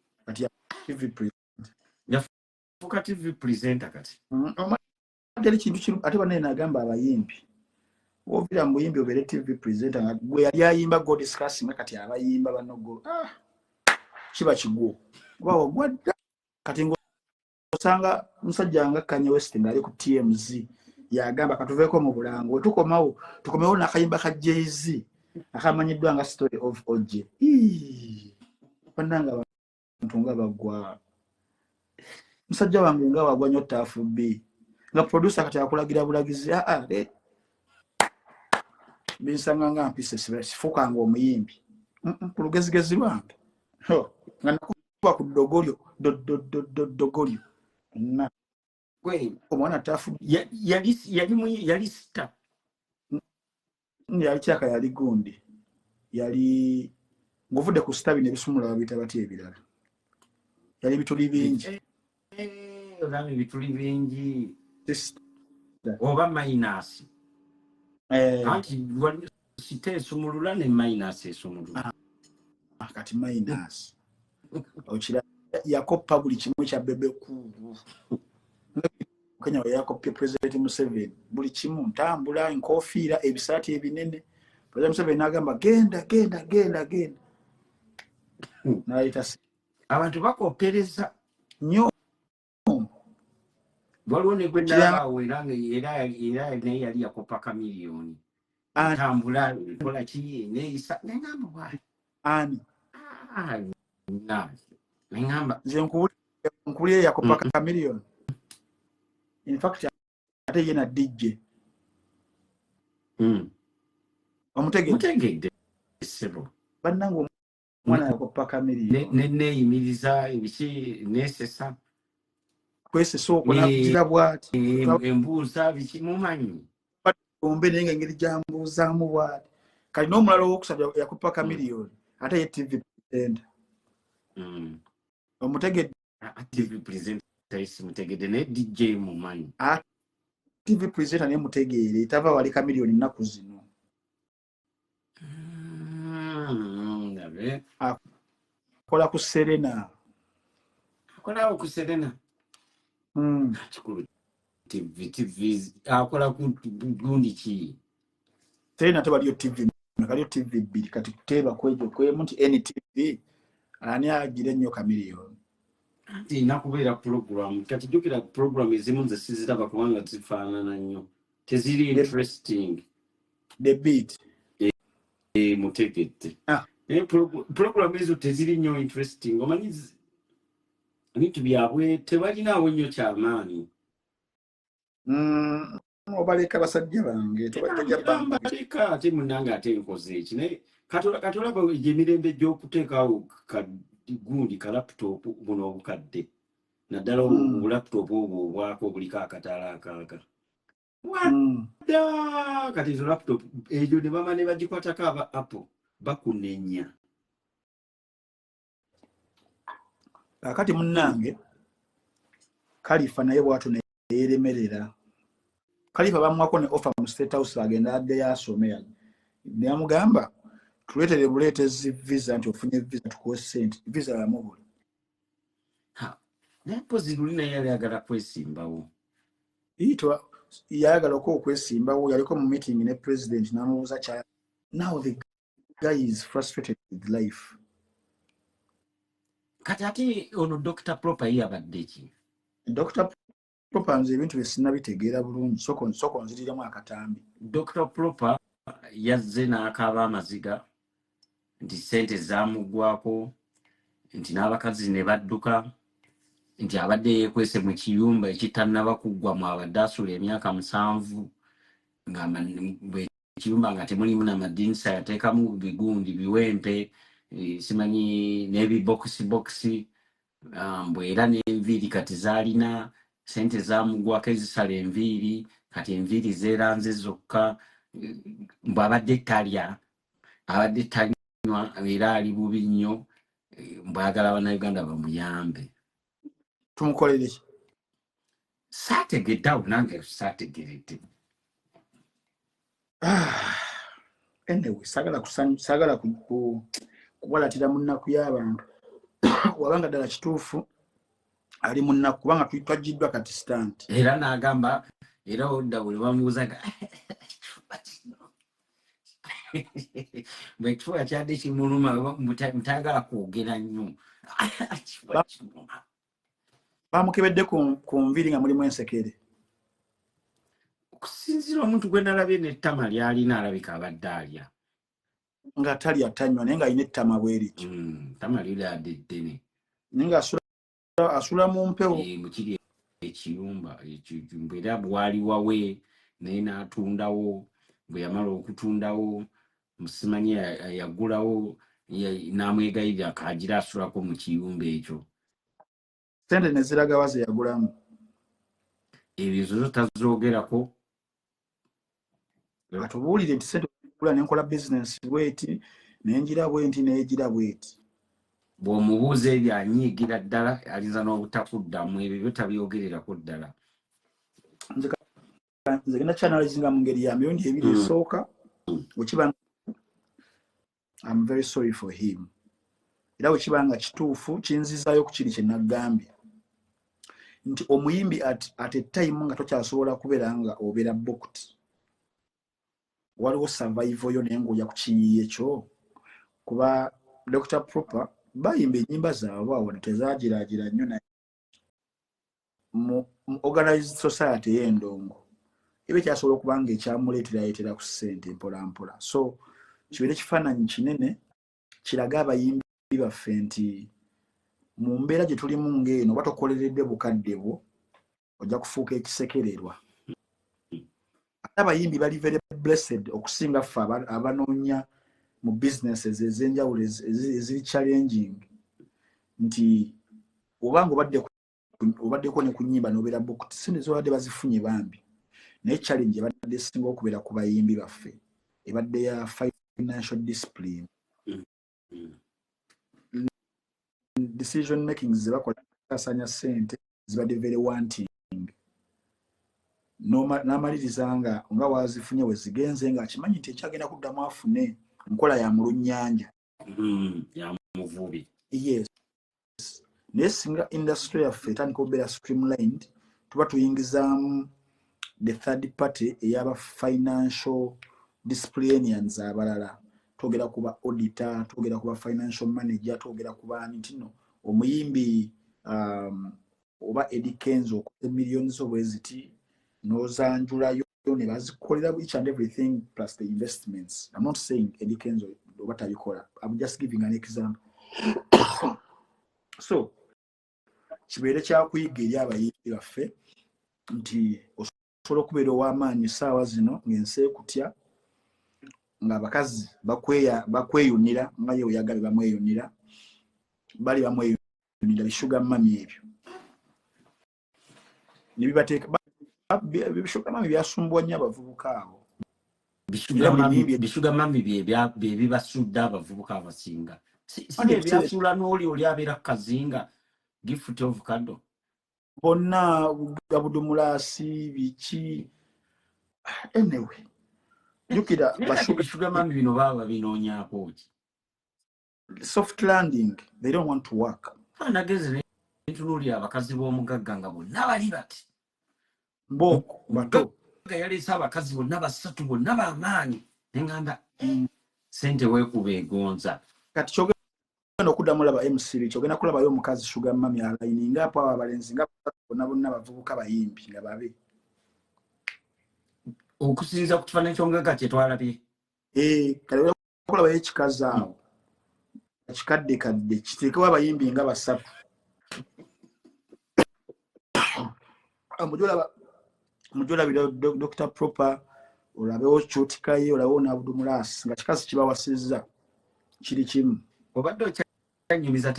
TV presenter. yafuuka TV presenter kati. Ate kintu kimu ate banne nagamba abayimbi wovira mu buyimbi obeere TV presenter nga gwe yali ayimba go discussing kati abayimba banogo kiba kigwo oba ogwadda kati ng'osanga musajja nga Kanye West ng'ali ku TMZ yagamba katuveeko mu bulango tukomewo n'akayimba ka Jay-Z akamanyiddwa nga Story of OJ. Bannanga abantu nga bagwa musajja wange nga wagwa nnyo Taafu B nga producer kati akulagira bulagizi binsanga nga mpise sifukanga omuyimbi ku lugezigezi lwange nga nakuba ku dogolyo na omwana Taafu yali star yali kyaka yali gundi yali ng'ovudde ku star bino ebisumula babiyita batya ebirala yali bituli bingi olami bituli bingi oba minus anti siteesumulula ne minus esumulula kati minus okira yakoppa buli kimu kya Bebe Cool Kenya yakoppa President Museveni buli kimu ntambula enkofiira ebisaati ebinene President Museveni n'agamba genda n'ayita abantu bakoppereza nnyo waliwo ne gwe nalaawo era naye yali yakoppa kamiliyoni ntambula kola ki neeyisa neŋŋamba waali ani neŋŋamba nze nkuwulire yakoppa kamiliyoni in fact ate ye na DJ mutegedde sebo bannange omwana yakoppa kamiliyoni neeyimiriza ebiki neesesa kwesesa okwo nakugira bw'ati embuuza biki mumanyi ombe naye nga engeri gyambuuzaamu bw'ati kali n'omulala owokusatu yakoppa kamiliyoni ate ye TV presenter omutegedde TV presenter mutegedde naye DJ mumanyi TV presenter naye mutegeere tava wali kamiliyoni nnaku zino akola ku Serena akolawo ku Serena kikulu TV akola ku gundi ki Serena tebaliyo TV kaliyo TV bbiri kati kuteeba kwejo kwemu nti NTV ani agira ennyo kamiliyoni nti nakubeera program kati jjukira program ezimu nze siziraba kubanga zifaanana nnyo teziri interesting the beat mutegedde program ezo teziri nnyo interesting omanyi ebintu byabwe tebalinaawo nnyo kyamaanyi obaleka basajja bange baleka ate munange ate nkoze eki naye katolaba gyemirembe gy'okuteekawo gundi ka laptop buno obukadde naddala obulaputopu obwo obwako obuliko akataala akaaga wadda kati ezo laptop egyo ne bama ne bagikwatako aba Apple bakunenya kakati munnange Khalifa naye bwatu neyeremerera Khalifa bamwako ne offer mu State House agenda adde yasomera neyamugamba tuleetere buleetezi visa nti ofunye visa tukuwe ssente visa yamubula naye mpozi luli naye yali agala kwesimbawo yayagala okwesimbawo yaliko mu meeting ne president n'amubuuza kya now the guy is frustrated with life kati ate ono Dr. Proper yabadde ki Dr. Proper nze ebintu bye sinnabitegeera bulungi soko nziriremu akatambi Dr. Proper yazze n'akaaba amaziga nti ssente zaamugwako nti n'abakazi ne badduka nti abadde yeekwese mu kiyumba ekitannaba kuggwa mu abadde asula emyaka 7 ekiyumba nga temulimu namadinisa yateekamu bigundi biwempe simanyi n'ebibokisi Bwera n'enviiri kati zaalina sente zamugwako ezisala enviiri kati enviiri zeeranze zokka bw'abadde talya abadde tanywa era ali bubi nnyo mbwagala Abannayuganda bamuyambe. Tumukolere ki? Saategedde awo nange saategeredde. Anyway, sagala kuwalatira mu nnaku y'abantu wabanga ddala kituufu ali mu nnaku kubanga twajjiddwa kati stand. Era n'agamba era odda bwe bamubuuzaga bwe ekifuba kyadde kimuluma mutayagala kwogera nnyo bamukebedde ku nviiri nga mulimu ensekere. Okusinziira omuntu gwe nalabye n'ettama lyalina alabika abadde alya nga talya tanywa naye nga alina ettama bwe lityo. Ttama lyo lyadde ddene naye nga asula mu mpewo mukiri ekiyumba era bwali wawe naye n'atundawo bwe yamala okutundawo musimanyi yagulawo n'amwegayirira akagira asulako mu kiyumba ekyo. sente ne ziraga wa ze yagulamu. Ebyo zo tazoogerako. Atubuulire nti sente gula nenkola bizinesi bweti nenjira bwenti negira bweti. Bw'omubuuza ebyo anyiigira ddala aliza n'obutakuddamu ebyo byotabyogererako ddala. Nze genda channelizinga mu ngeri ya mirundi ebiri esooka wekibanga I'm very sorry for him. Era wekibanga kituufu kinzizaayo ku kiri kye nagambye nti omuyimbi at a time nga tokyasobola kubeera nga obeera booked. Waliwo survival yo naye ng'ojja ku kiyiiye kyo kuba Dr. Proper bayimba ennyimba zaabwe awo tezaagiraagira nnyo naye mu organized society y'endongo ebe kyasobola okuba nga ekyamuleetera ku ssente mpola mpola. So kibeere kifaananyi kinene kiraga abayimbi baffe nti mu mbeera gye tulimu ng'eno oba tokoleredde bukadde bwo ojja kufuuka ekisekererwa. Ate abayimbi bali very blessed okusinga ffe abanoonya mu businesses ez'enjawulo eziri challenging nti obanga obaddeko ne ku nnyimba n'obeera booked sente zobadde bazifunye bambi naye challenge ebadde esinga okubeera ku bayimbi baffe ebadde ya financial discipline. Decision making zebakola kasanya sente zibadde very wanting. N'amaliriza nga wazifunye we zigenze nga akimanyi nti ekyagenda kuddamu afune nkola ya mulunnyanja ya muvubi. Yes. Naye singa industry yaffe etandika okubeera streamlined tuba tuyingizaamu the third party eyaba financial disciplinarians abalala. Twogera kuba auditor, twogera kuba financial manager, twogera kuba ntino omuyimbi oba Eddie Kenzo millions obweziti nozanjulayo ne bazikolera each and everything plus the investments. I'm not saying Eddie Kenzo oba tabikola. I'm just giving an example. So kibeere kyakuyiga eri abayimbi baffe nti osobola okubeera ow'amaanyi essaawa zino ng'ensi ekutya ng'abakazi bakweyunira nga ye oyagala bamweyunira bali bamweyunira bishuga mami ebyo ne bibateeka bishuga mami byasumbuwa nnyo abavubuka abo. Bishuga mami bye bibasudde abavubuka abasinga. Si ebyasuula n'oli abeera kazinga gift of kado bonna gabudumulasi biki anyway jukira bishuga mami bino baba binoonyaako ki soft landing they don't want to work. Nageze ntunuulira abakazi b'omugagga nga bonna bali bati mboko bato yaleese abakazi bonna basatu bonna bamaanyi neŋŋamba sente weekuba egonza. Kati kyogenda okuddamu laba MCB kyogenda kulabayo omukazi sugar mami alayininga apo abalenzi nga bonna bavubuka bayimbi nga babe okusinza ku kifaananyi ky'omugagga kye twalabye. Kale okulabayo ekikazi awo kikaddekadde kiteekewo abayimbi nga basatu. Mujolabira Dr. Proper olabewo kyotikaye olabewo n'abudumulasi nga kikazi kibawasizza kiri kimu. Obadde kyanyumiza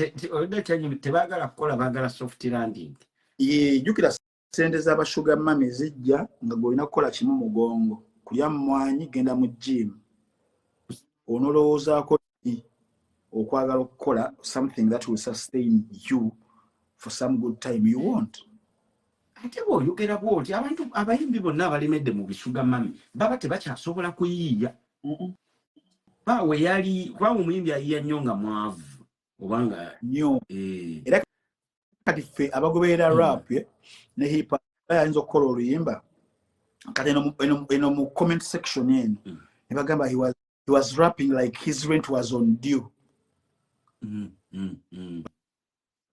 tebagala kukola bagala soft landing. Ye jukira sente z'abashuga mami zijja nga golina kukola kimu mugongo kulya mwanyi genda mu gym onolowoozaako okwagala okukola something that will sustain you for some good time you want. Ate bw'oyogera bw'oti abantu abayimbi bonna abalemedde mu bishuga mami baba tebakyasobola kuyiiya. Bawe yali kwa omuyimbi ayiya nnyo nga mwavu obanga nnyo era kati ffe abagoberera rap ne hip hop bayinza okukola oluyimba kati eno mu comment section eno ne bagamba he was rapping like his rent was on due.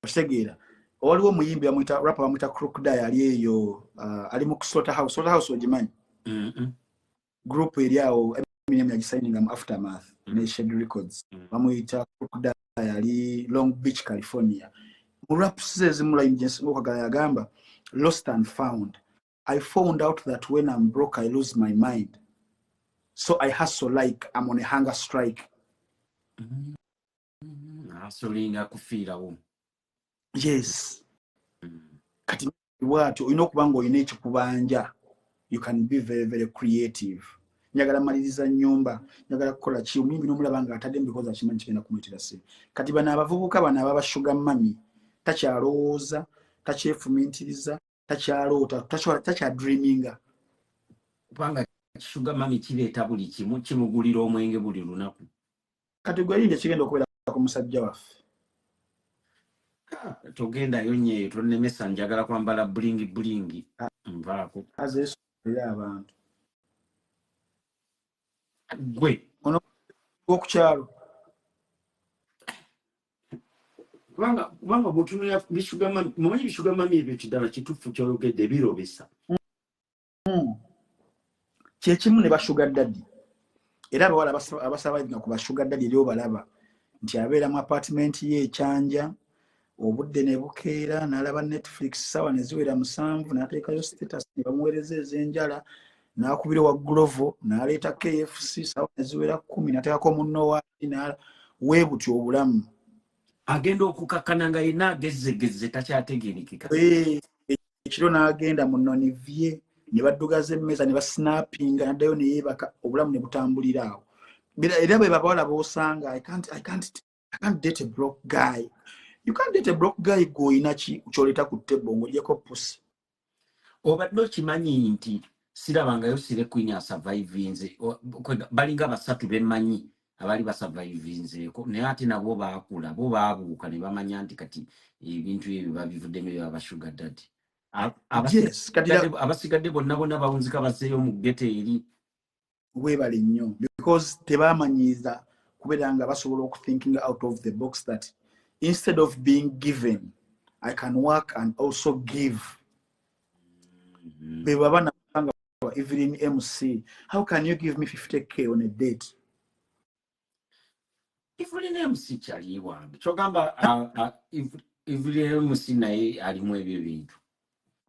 Otegeera waliwo omuyimbi rapper bamwita Crocodile ali eyo ali mu Slaughterhouse ogimanyi group eri awo Eminem yagisigninga mu Aftermath ne Shed Records bamwita Crocodile ali Long Beach California. Mu rap ezimu line jensi okagala yagamba lost and found. I found out that when I'm broke I lose my mind, so I hustle like I'm on a hunger strike. Hustling kufiirawo. Yes. Kati watu olina okuba ng'olina ekikubanja, you can be very very creative. Njagala maliriza nnyumba, njagala kukola ki omuyimbi n'omulaba nga atadde because akimanyi kigenda kumuyitira ssente. Kati bano abavubuka bano ababashuga mami takyalowooza, takyefumiitiriza, takyaloota, takyadreaminga. Kubanga shuga mami kireeta buli kimu kimugulira omwenge buli lunaku. Kati gwe yinja kigenda okubeera ku musajja waffe. Togendayo nnyo tonnemesa njagala kwambala bulingi nvaako. Azeesuulira abantu. Gwe ono okukyalo kubanga bw'otunula bishuga mami mumanyi bishuga mami ebyo kiddala kituufu ky'oyogedde birobesa. Kyekimu ne bashuga daddy era abawala abasabalinga ku bashuga daddy eri obalaba nti abeera mu apartment ye ekyanja obudde ne bukeera n'alaba Netflix sawa ne ziwera 7 n'ateekayo status ne bamuweereza ez'enjala n'akubira wa Glovo n'aleeta KFC sawa ne ziwera 10 n'ateekako munno waali weebutyo obulamu. Agenda okukakkana nga yenna agezzegezze takyategeerekeka. Ekiro n'agenda mu Nonivye ne baddugaza emmeeza ne basnappinga naddayo ne yeebaka obulamu ne butambulira awo. Era bwe babawala b'osanga I can't date a broke guy. You can't date a broke guy goyina ki kyoleta ku table ng'ogyeko pusi. Obadde okimanyi nti sirabangayo Sire Queen asurvivinze balinga basatu bemmanyi abali basurvivinzeeko naye ate nabo baakula bo baabuuka ne bamanya nti kati ebintu ebyo babivuddemu abashuga daddy. Abasigadde bonna bawunzika baseeyo mu gete eri. Weebale nnyo because tebamanyiza kubeera nga basobola okuthinking out of the box that instead of being given I can work and also give. Bebaba nabanga Evelyn MC, how can you give me 50k on a date? Evelyn MC kyali wange kyogamba Evelyn MC naye alimu ebyo bintu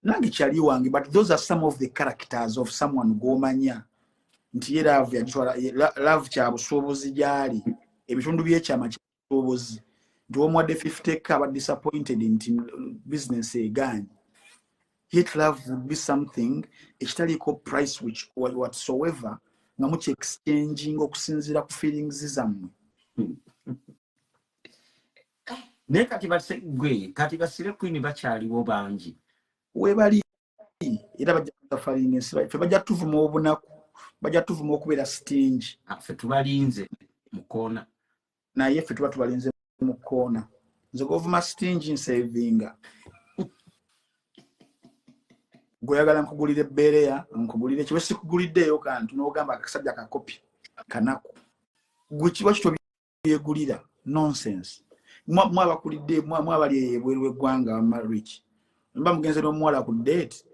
nange kyali wange, but those are some of the characters of someone gomanya nti ye love yagitwala love kya busobozi gyali ebitundu by'ekyama ky'obusobozi nti omwadde 50k aba disappointed nti business eganye. Yet love would be something ekitaliko price which whatsoever nga muki exchanging okusinziira ku feelings zammwe. naye kati basire Queen bakyaliwo bangi webali era bajja kusafaringa ensi ffe bajja tuvuma obunaku bajja tuvuma okubeera stingy. Ffe tubalinze mu koona naye ffe tuba tubalinze mu koona nze govuma stingy nsavinga goyagala nkugulire ebbeereya nkugulire kiwe sikuguliddeyo kantu n'ogamba akasajja kakopi kanaku gwe kiba kito byegulira nonsense. Mwabakulidde mwabali ebweru w'eggwanga amarich mba mugenze n'omuwala ku date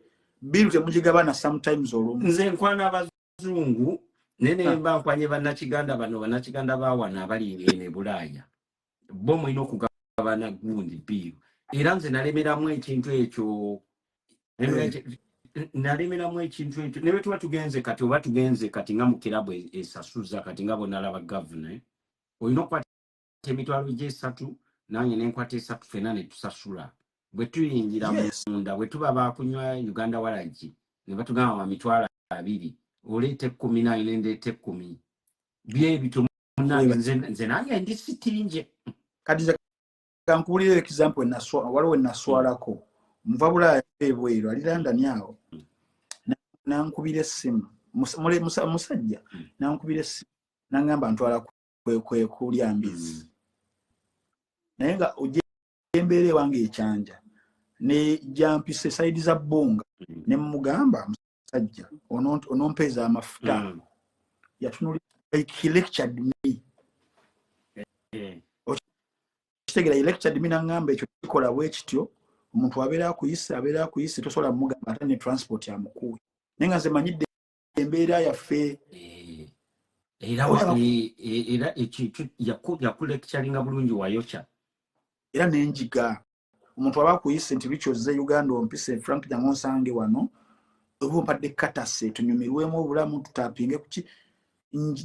biru temugigabana sometimes olumu. Nze nkwana abazungu nene mba nkwanye bannakiganda bannakiganda bawana abali ene Bulaaya bo mulina okugabana gundi biru era nze nalemeramu ekintu ekyo ne bwe tuba tugenze kati oba tugenze kati nga mu kirabu esasuza kati nga bonna alaba gavana olina okukwata emitwalo gy'esatu nange nenkwata esatu ffenna ne tusasula bwe tuyingira Yes. munda bwe tuba bakunywa Uganda Walagi ne batugamba wa mitwalo 2 oleeta 10 naye ndeeta 10 bye bitumu nange nze nange ndi sitinje Kati kankubulira example waliwo naswalako muva Bulaaya ebweru ali London awo nankubira essimu musajja nankubira essimu nangamba ntwala kulya mbizi naye nga ojembeere wange ekyanja ne jampise side za Bbunga ne mugamba musajja onompeza amafuta yatunuli like he lectured me okitegera he lectured me nangamba ekyo kikola bwekityo omuntu abeera akuyise tosobola mugamba ate ne transport yamukuwe naye nga nze manyidde embeera yaffe era yakulecturinga bulungi wayokya era nenjiga omuntu aba akuyise nti bikyozze Uganda ompise Frank jangu nsange wano oba mpadde katase tunyumirwemu obulamu tutapinge kuki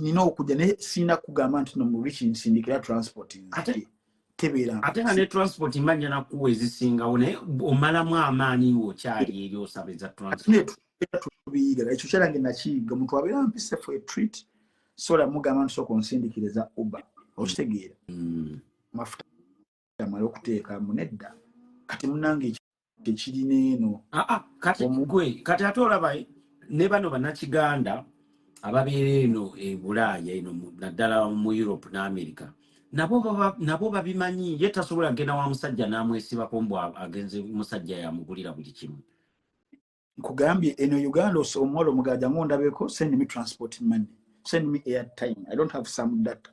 nina okujja ne sina kugamba nti no mu rich nsindikira transport nzite tebeera ate nga ne transport manya nakuwa ezisingawo naye omalamu amaanyi wokyali eri osabeza transport tubiyiga ekyo kyalange nakiyiga omuntu abeera mpise for a treat sola mugamba nti soko nsindikiriza Uber okitegeera mafuta amala okuteeka munedda kati munange ekirina eno kati ate olaba ne bano bannakiganda ababeera eno e Bulaaya eno naddala mu Europe n'America nabo babimanyi ye tasobola kugenda wa musajja n'amwesibako mbu agenze musajja yamugulira buli kimu nkugambye eno Uganda omuwala omugaja ng'ondabeko send me transport money send me airtime I don't have some data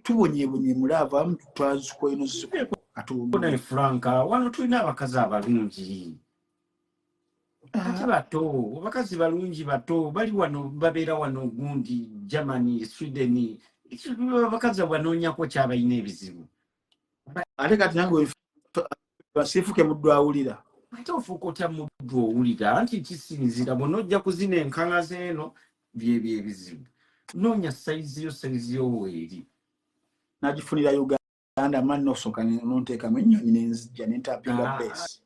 tubonyebonye mulava twazikoino ziko atubona Franka wano tulina abakazi abalungi ate bato abakazi balungi bato bali wano babeera wano gundi Germany Sweden abakazi banoonyako kyabalina ebizibu ate kati nange basifuke muddu awulira ate ofuuka otya muddu owulira anti kisinzira bw'onojja kuzina enkanga z'eno byebyo ebizibu noonya sayizi yo weeri nagifunira Uganda mani nosooka nonteekamu ennyonyi nenzijja nentapinga base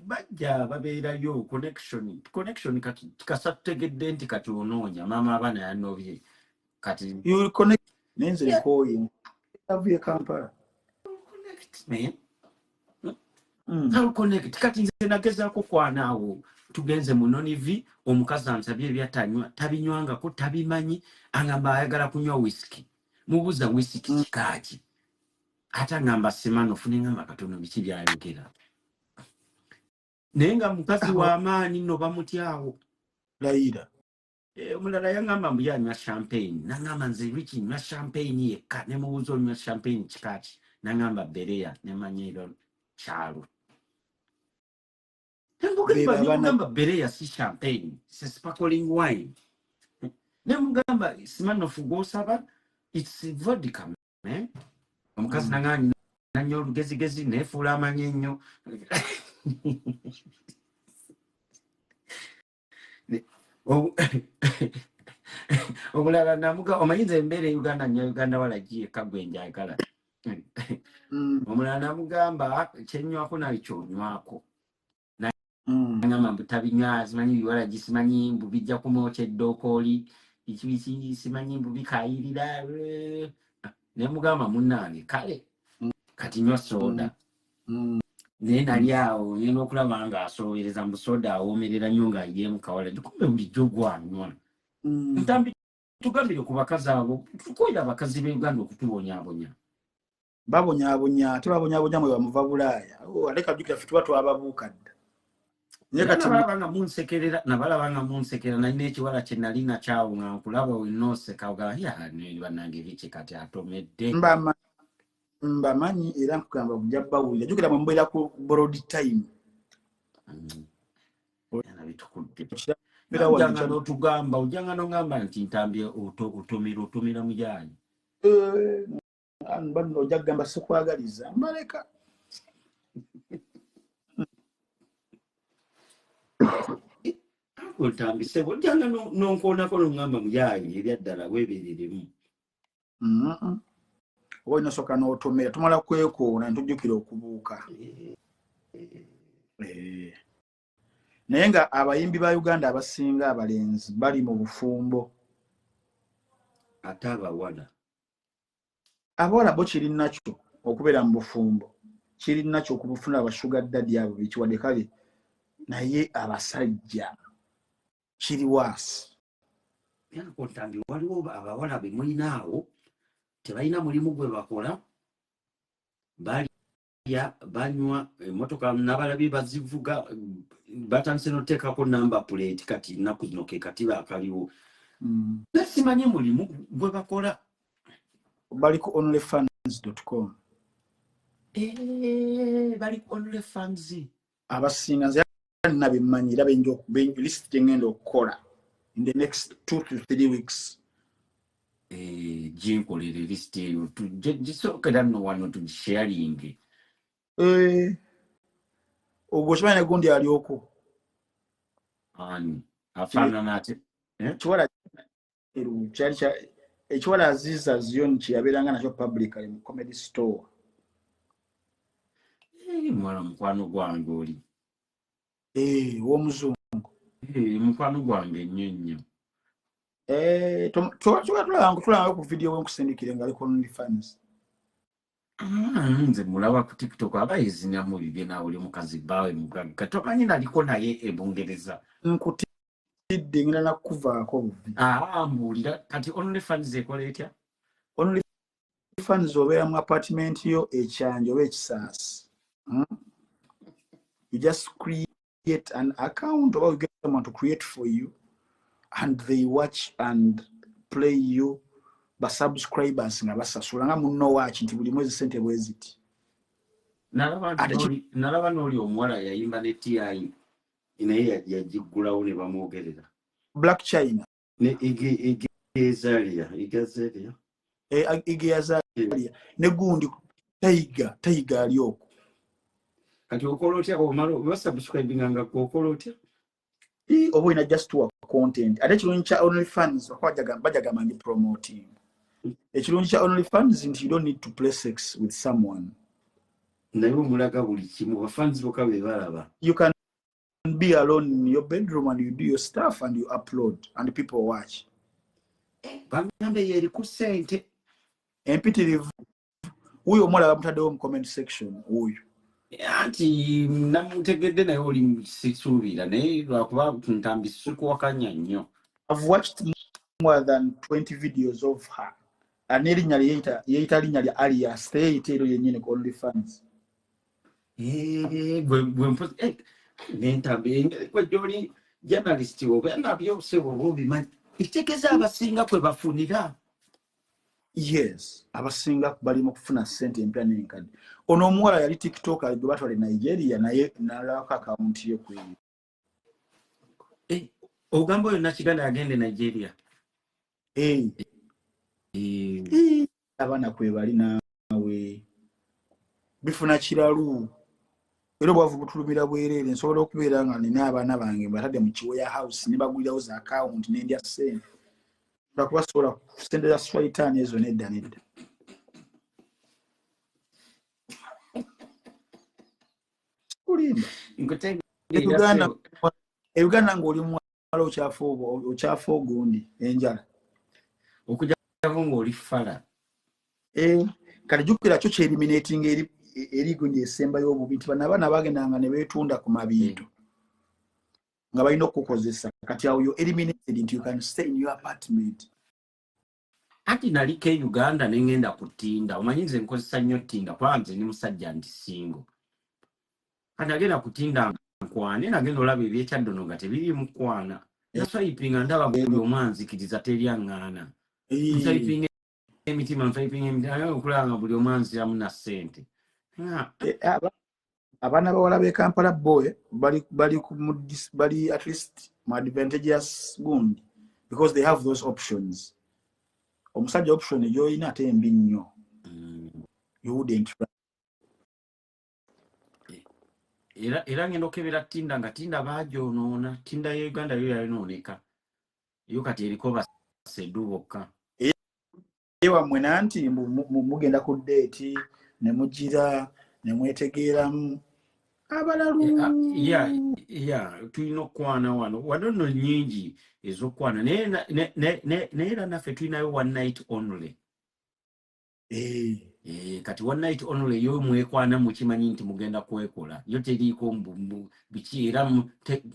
bajja babeerayo connection kati kasatutegedde nti kati onoonya maama abaana yanobye kati you connect nenze nkooye avuye Kampala connect kati nze nagezaako kwanaawo tugenze mu Nonivi omukazi ansabye ebyatanywa tabinywangako tabimanyi angamba ayagala kunywa whisky mubuuza whisky kikaaki ate angamba Semanofu nengamba katono biki byayogera naye nga mukazi w'amaanyi nno bamutyawo layira omulala yangamba mbu yanywa champagne nangamba nze wiki nywa champagne yekka ne mubuuza onywa champagne kikaaki nangamba Berea nemanya ero kyalo nemugamba Berea si champagne c'est sparkling wine nemugamba Semanofu gw'osaba it's vodka omukazi nangamba nanywa olugezigezi neefuula amanyi ennyo omulala namuga omanyiza embeera e Uganda nnyo Uganda Walagi yekka gwe njagala omulala namugamba kyenywako naye kyonywako nangamba mbu tabinywa simanyi biwalagi simanyi mbu bijja kumwokya eddokooli ikibiki simanyi mbu bikayirira nemugamba munnange kale kati nywa soda naye nali awo ngenda okulaba nga asoowereza mu soda awoomerera nnyo ng'ayiemu Kawalagi kumbe bulijjo gwanywa ntambi tugambire ku bakazi abo tukoyira abakazi b'e Uganda okutubonyaabonya babonyaabonya ate babonyaabonya mwe bamuva Bulaaya aleka jjukira ffe tuba twababuuka dda naye kati nabalaba nga munsekera nalina ekiwala kye nali nakyawo nga nkulaba wenooseka ogamba bannange biki kati atomedde mbamanyi era nkugamba kujja bawulira jjukira mwe mubeera ku borrowed time ojjanga n'ogamba nti ntambye otumira mujanyi bano ojja kugamba sikwagaliza mbaleka otambise ojjanga n'onkoonako n'ongamba mujanyi eryaddala weebereremu oba inosoka n'otomera tumala kwekoona ne tujjukira okubuuka. Naye nga abayimbi ba Uganda abasinga abalenzi bali mu bufumbo. Ate abawala Bo kiri nakyo okubeera mu bufumbo, kiri nakyo okubufuna abashuga daddy abo bekiwadde kale, naye abasajja kiri waasi. Yankotambi waliwo abawala be mulinawo tebalina mulimu gwe bakola, balya banywa, emmotoka n'abalabi bazivuga, batandise n'oteekako namba plate kati nnaku zino ke kati baakaliwo. Simanyi mulimu gwe bakola. Bali ku onlyfans.com. Bali ku onlyfans. Abasinga nze nina bemmanyi era list gye ngenda okukola in the next 2 to 3 weeks. Ginkolere list eyo gisookera nno wano tugisharinge. Ogwo kimanyi ne gundi alyoko. Ani afaanana ate Kiwala ekiwala Aziza Zion kyeyabeeranga nakyo publicly mu comedy store. Mwala mukwano gwange oli. W'omuzungu. Mukwano gwange nnyo nnyo. Tulanga ku video wenkusindikire nga ali ku OnlyFans. Nze mulaba ku TikTok abayizinamu bibye nawe oli mukazi baawe mugagga tomanyi naliko naye ebungereza. Nkutidde ngenda nakuvaako buvi. Mbuulira kati OnlyFans ekola etya? OnlyFans obeera mu apartment yo ekyanja oba ekisaasi. You just create an account or you get someone to create for you and they watch and play you ba subscribers nga basasula nga munno watch nti buli mwezi sente bweziti. Nalaba n'oli omuwala yayimba ne TI naye yagiggulawo ne bamwogerera. Black China. Ne Iggy Azalea. Ne gundi Taiga alyoko. Kati okola otya omala oba subscribinga nga okola otya? Oba ina just to content. Ate kirungi kya OnlyFans bajagamba ndi promoting. Ekirungi kya OnlyFans nti you don't need to play sex with someone. Naye omulaga buli kimu bafans bokka be balaba. You can be alone in your bedroom and you do your stuff and you upload and people watch. Bagambe yeri ku ssente. Empitirivu. Huyo omulaba bamutaddewo mu comment section huyo. Anti namutegedde naye oli sisuubira naye lwakuba ntambi sikuwakanya nnyo. I've watched more than 20 videos of her. Anerinnya yeeyita linnya lya Alias teyeyita ero yennyini ku OnlyFans. Nentambi gwe gy'oli journalist oba nabyo sebo obimanyi ekitegeeza abasinga kwe bafunira. Yes, abasinga bali mu kufuna ssente empya n'enkadde. Ono omuwala yali TikToker gwe batwala Nigeria naye n'alabako akawunti ye ku eyo. Ogamba oyo Nakiganda yagende Nigeria. Abaana kwe bali naawe bifuna kiralu. Era bwavu butulumira bwereere nsobola okubeera nga nina abaana bange batadde mu kiweya house ne bagulirawo za account n'endya ssente. Bakubasobola ssente za swaitan ezo nedda. Kulimba. Uganda ng'oli mwala okyafa ogundi enjala. Okujjako ng'oli fala. Kati jjukira kyo kye-eliminating erigundi esembayo obubi nti bano abaana bagendanga ne beetunda ku mabintu nga balina okukozesa. Kati awo yo eliminated nti you can stay in your apartment. Ati naliko Uganda ne ngenda kutinda. Omanyi nze nkozesa nnyo tinda kwanze ni musajja ndi single. Kati agenda kutinda nkwane nagenda olaba ebyekyaddono nga tebiri mu kwana. Naswipinga ndaba buli omu anzikiriza teri aŋŋaana. Nswipinga emitima okulaba nga buli omu anziramu na ssente. Abaana bawala b'e Kampala boy bali at least mu advantageous gundi because they have those options. Omusajja option gy'olina ate embi nnyo. You wouldn't try. Era ngenda okebera tinda nga tinda baagyonoona. Tinda ya Uganda yo yayonooneka. Yo kati eriko baseddu bokka. wammwe nanti mugenda ku date ne mugira ne mwetegeeramu abalalu tulina okukwana wano nno nnyingi ez'okukwana naye era naffe tulinayo one night only. Kati one night only yo mwekwana mukimanyi nti mugenda kwekola yo teriiko biki era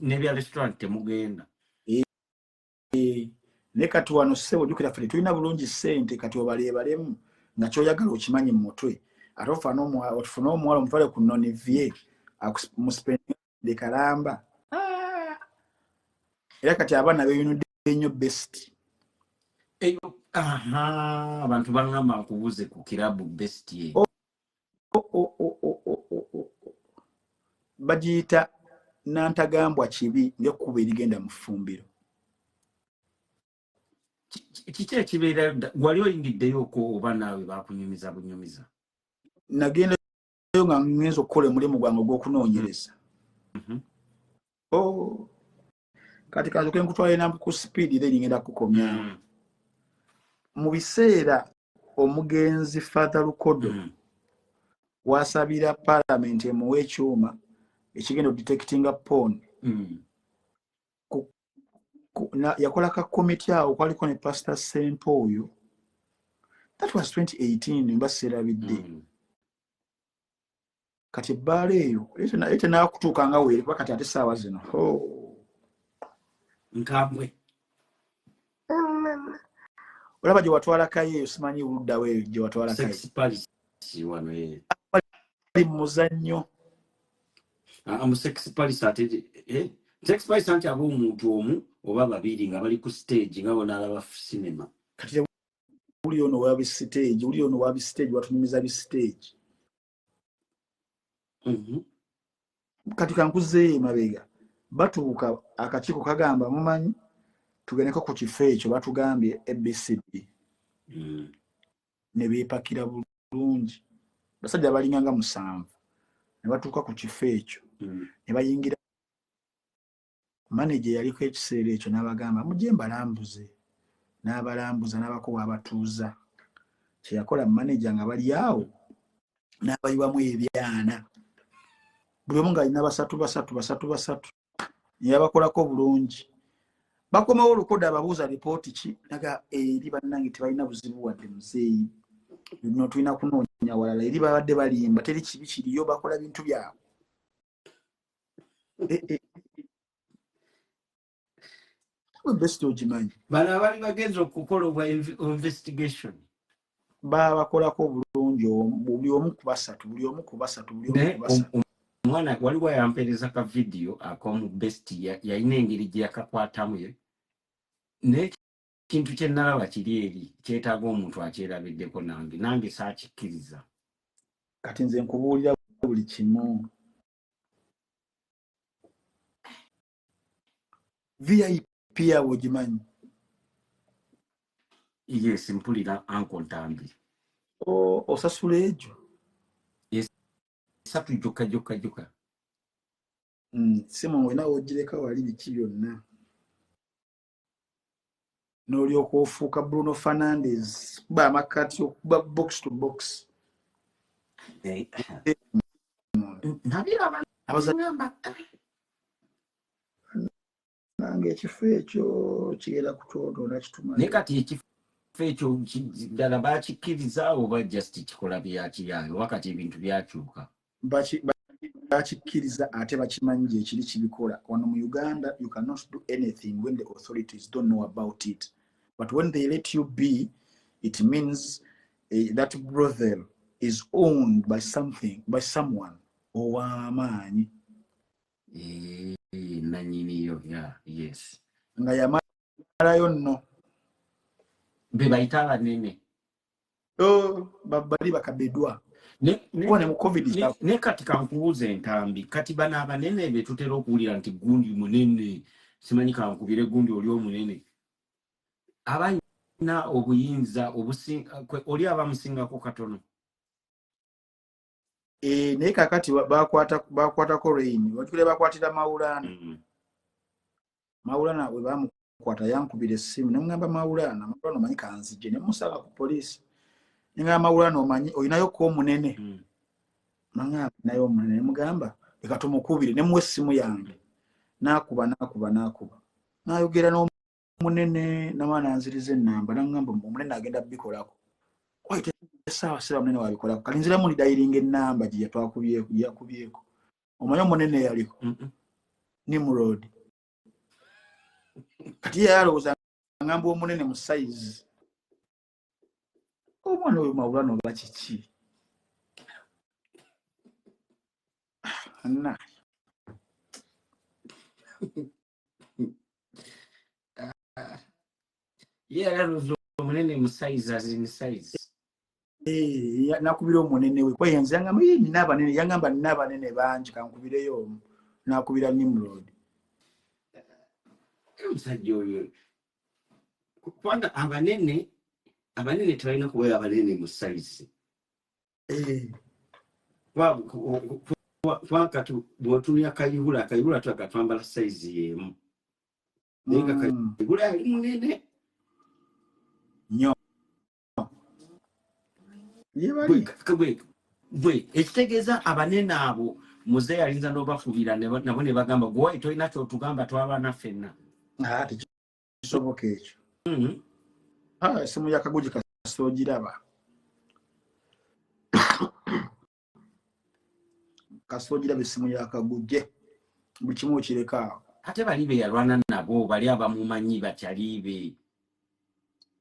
nebya restaurant temugenda. Ne kati wano ssebo jjukira ffe tulina bulungi ssente kati obaleebalemu nga kyoyagala okimanyi mu mutwe ate ofune omuwala omutwale ku nonivye musipende kalamba era kati abaana beeyunudde nnyo best. Abantu baŋŋamba nkubuze ku kirabu best ye bagiyita nantagambwa kibi ng'ekkuba erigenda mu ffumbiro. Kiki ekibeera wali oyingiddeyoko oba naawe bakunyumiza bunyumiza? Nagendayo nga ngenza okukola omulimu gwange ogw'okunoonyereza. Kati kanzuke nkutwale nambu ku sipiidi era ngenda kukomyawo. Mu biseera omugenzi Father Lukodo wasabira Parliament emuwe ekyuma ekigenda odetectinga porn. Yakola ka committee awo kwaliko ne Pastor Sempoyo. That was 2018 mbaserabidde. Kati ebbaala eyo ete naakutuuka nga weeri kati ate essaawa zino nkambwe olaba gye watwala kayo simanyi oludda we gye watwala kayo ali mu muzannyo sex palace ate sex palace anti aba omuntu omu oba babiri nga bali ku stage nga bona alaba cinema. Kati uli ono wabi stage watunyumiza bi stage. Kati kankuzeeyo emabega batuuka akakiiko kagamba mumanyi tugendeko ku kifo ekyo batugambye ABCD ne beepakira bulungi basajja balinganga 7 ne batuuka ku kifo ekyo ne bayingira manager yaliko ekiseera ekyo n'abagamba mujje mbalambuze n'abalambuza n'abakuba abatuuza kye yakola manager nga bali awo n'abayiwamu ebyana buli omu ng'alina basatu yabakolako bulungi bakomawo Lukodo ababuuza lipooti ki naga eri bannange tebalina buzibu wadde muzeeyi bino tulina kunoonya walala eri babadde balimba teri kibi kiriyo bakola bintu byabwe. Best ogimanyi bano abali bagenza okukola obwa investigation babakolako bulungi buli omu ku basatu omwana waliwo yampeereza ka video ak'omu best yalina engeri gye yakakwatamu n'ekintu kye nalaba kiri eri kyetaaga omuntu akyerabiddeko nange saakikkiriza. Kati nze nkubuulira buli kimu. VIP yawe ogimanyi? Yes, mpulira Uncle Tambi. Osasula egyo? Satu joka. Simu wena ogireka wali biki byonna. N'olyoka ofuuka Bruno Fernandes kuba amakati okuba box to box. Nange ekifo ekyo kigenda kutonda kitumala. Ne kati ekifo ekyo ddala bakikkiriza oba just kikola byakirayo wakati ebintu byakyuka? Bakikkiriza ate bakimanyi gye kiri kibikola. Wano mu Uganda you cannot do anything when the authorities don't know about it. But when they let you be, it means that brothel is owned by someone. Owamaanyi. Nanyiniyo, yes. Nga yamalayo nno. Be bayita abanene. Bali bakabedwa. Ne kati kankubuuza entambi kati bano abanene be tutera okuwulira nti gundi munene simanyi kankubire gundi oli omunene abalina obuyinza oli abamusingako katono. Naye kakati bakwatako Rain wajukire bakwatira Maulana. Maulana we kwata yankubira essimu ne ngamba Maulana omanyi kanzije ne musala ku police ngamba Maulana omanyi oyinayo ko munene manga nayo munene mugamba leka tumukubire ne muwe essimu yange nakuba nayogera no munene namana anzirize namba nangamba munene agenda bikolako waite sawa sira munene wabikolako kalinzira mu dialing enamba gye yakubyeko omanyi munene yaliko Nimrod kati yaloza ngamba omunene mu size omwana oyo Maulana oba kiki anna yaloza omunene mu size as in size nakubira omunene we kwayenze yangamba nina abanene yangamba nina abanene bangi kankubireyo nakubira Nimrod omusajja oyo kubanga abanene tebalina kubeera abanene mu size kubanga bwotunira kayihula twagатwambala size yemu naye nga kayihula yali munene nnyo bwe ekitegeeza abanene abo muzeeyi alinza n'obafubira nabo ne bagamba gwe tolina kyotugamba twalwana ffenna tekisoboka ekyo essimu yakaguji kasogiraba essimu yakaguje buli kimu okireka ate bali be yalwana nabo bali abamumanyi bakyalibe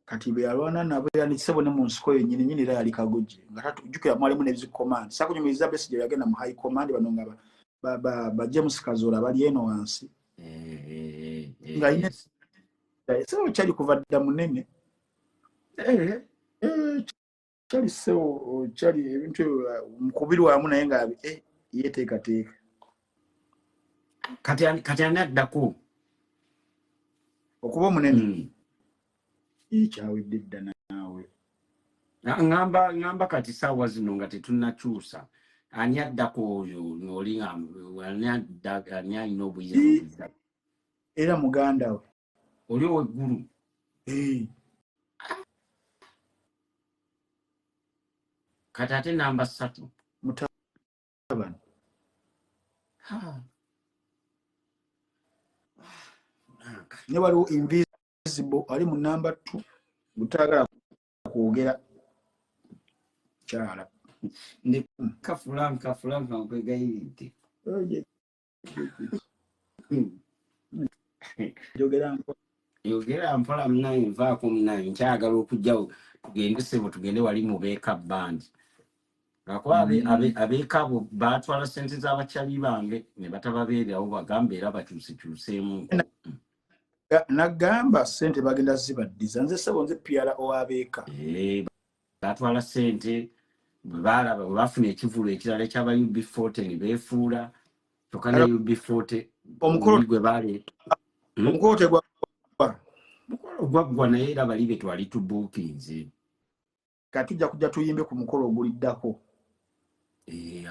kati be yalwana nabo yanisebo ne mu nsiko yennyini era yali kaguje nga tatujjukira mwalimu ne visit command sakunyumiriza Besigye yagenda mu high command bano nga ba James Kazola bali eno wansi nga ine sewo kyali kuva dda munene kyali sewo kyali ebintu mukubiri wamu naye nga yeteekateeka kati ani addako okuba omunene kyawedde dda naawe ngamba kati saawa zino nga tetunnakyusa ani addako oyo oli ani alina obuyinza era muganda we oli oweggulu kati ate namba 3 mutabani ne waliwo invisible ali mu namba 2 butagala kwogera kyala ne kafulanka nkwegayiridde yogera mpola munaye nvaako munaye nkyagala okujjawo tugende sebo tugende wali mu beeka band ngakuba abeeka abo batwala sente z'abakyali bange ne batababeerawo bagambe era bakyusekyuseemu nagamba sente bagenda zibaddiza nze sebo nze piara owabeeka batwala sente bwe bafuna ekivulo ekirala ekyaba UB40 ne beefuula kyokka ne UB40 omukolo gwe baleeta omukolo ogwaggwa naye era bali be twali tubuukinze kati tujja kujja tuyimbe ku mukolo oguliddako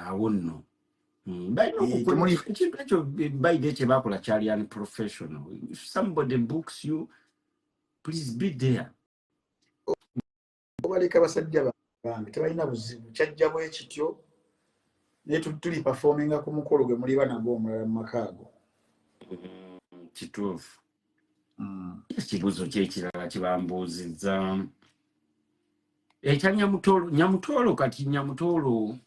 awo nno ekintu ekyo baide kye bakola kyali unprofessional. If somebody books you, please be there. Obaleka basajja bange tebalina buzibu kyajja bwe kityo naye tuli performinga ku mukolo gwe muli banago omulala mu makaago kituufu. Ekibuzo kyekirala kibambuuzizza ekya Nyamutolo kati Nyamutolo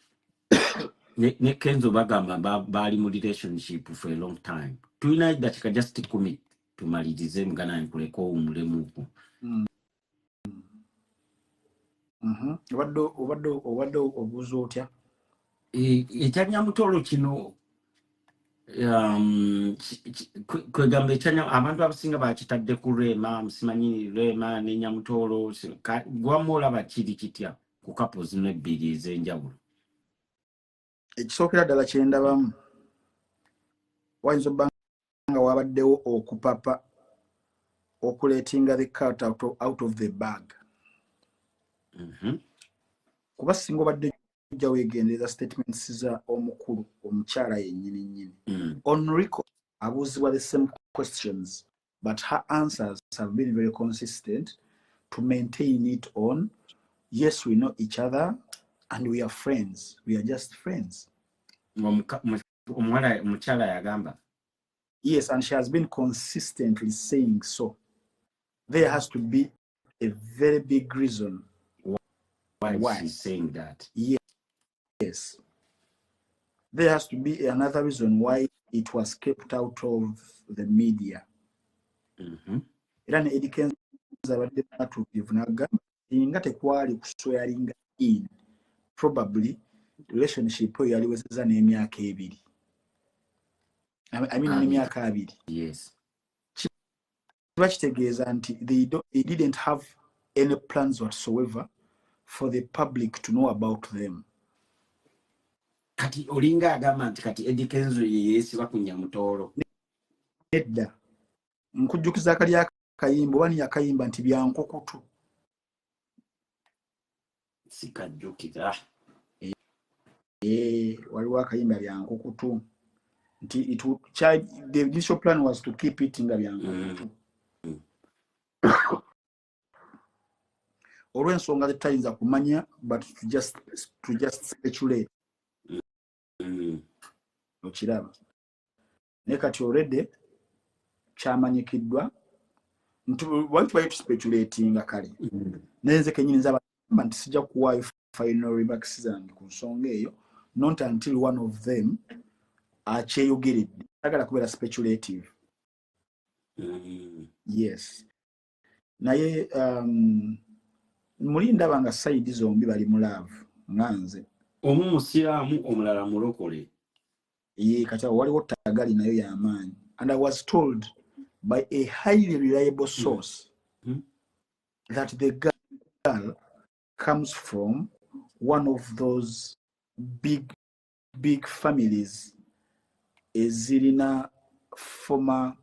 ne Kenzo bagamba bali mu relationship for a long time. Tulina dakika just commit tumalirize mugana nkuleko umulemuko. Obadde obuuza otya? Ekya Nyamutolo kino kwegamba ekyanya abantu abasinga bakitadde ku Rema, musimanyi Rema ne Nyamutolo gwamu olaba kiri kitya ku couples n'ebbiri ez'enjawulo. Ekisookera ddala kyendabamu wayinza obba nga wabaddewo okupapa okuleetinga the cat out of the bag. Kuba singa obadde ojja weegendereza statements za omukulu omukyala yennyini nnyini on record abuuzibwa the same questions but her answers have been very consistent to maintain it on, yes, we know each other and we are friends. We are just friends. Omukyala yagamba. Yes, and she has been consistently saying so. There has to be a very big reason why she's saying that. Yes. There has to be another reason why it was kept out of the media. Era ne Eddie Kenzo abadde matuukivu n'agamba nga tekwali kuswearinga in, probably relationship oyo yaliwezezza n'emyaka 2. n'emyaka 2. Yes. Kiba kitegeeza nti they didn't have any plans whatsoever for the public to know about them. Kati olinga agamba nti kati Eddie Kenzo yesiba ku Nyamutoolo. Edda nkujjukiza akali akayimba wani yakayimba nti byankukutu. Sikajjukiza. Waliwo akayimba byankukutu nti the initial plan was to keep it nga byankukutu. Olw'ensonga tetayinza kumanya, but to just speculate. Okiraba naye kati already kyamanyikiddwa nti wali tuspeculatinga kale naye nze kenyini nzaba nti sijja kuwaayo final remarks zange ku nsonga eyo, not until one of them akyeyogeredde. Agala kubeera speculative. Yes, naye muli ndaba nga side zombi bali mu love nga nze. Omu musiraamu omulala mulokole. Kati waliwo ttagali nayo y'amaanyi. And I was told by a highly reliable source that the girl comes from one of those big families ezirina former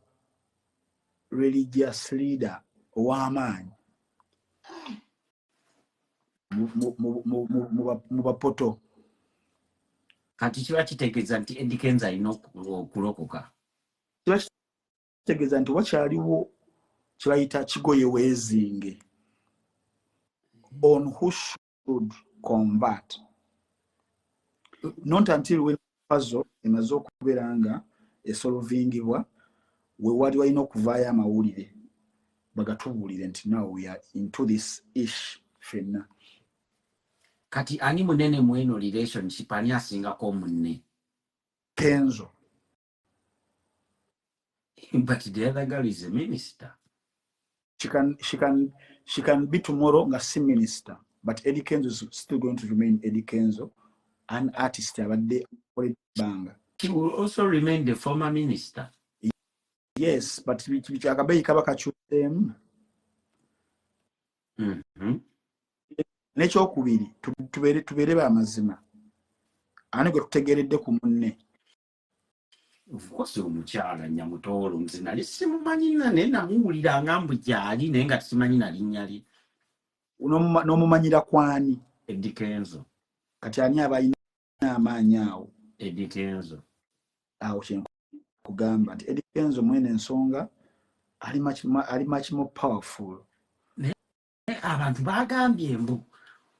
religious leader ow'amaanyi mu bapoto. Kati kiba kitegeeza nti Eddie Kenzo alina okulokoka. Kiba kitegeeza nti wakyaliwo kibayita kigoye weezinge on who should convert. Not until when puzzle emaze okubeera nga esolvingibwa we wali walina okuvaayo amawulire bagatubuulire nti now we are into this ish fenna. Kati ani munene mweno relationship ani asingako munne? Kenzo. But the other girl is a minister. She can be tomorrow nga si minister, but Eddie Kenzo is still going to remain Eddie Kenzo, an artist abadde banga. He will also remain the former minister. Yes, but akabeyi kaba kakyuseemu. N'ekyokubiri tubeere b'amazima. Ani gwe tutegeeredde ku munne? Of course omukyala Nyamutoolo nze nali simumanyi naye namuwulira nga mbu gyali naye nga simanyi na linnya lye. N'omumanyira kwani? Eddie Kenzo. Kati ani aba alina amaanyi awo? Eddie Kenzo. Awo kyenkugamba nti Eddie Kenzo mwene ensonga ali much more powerful. Abantu bagambye mbu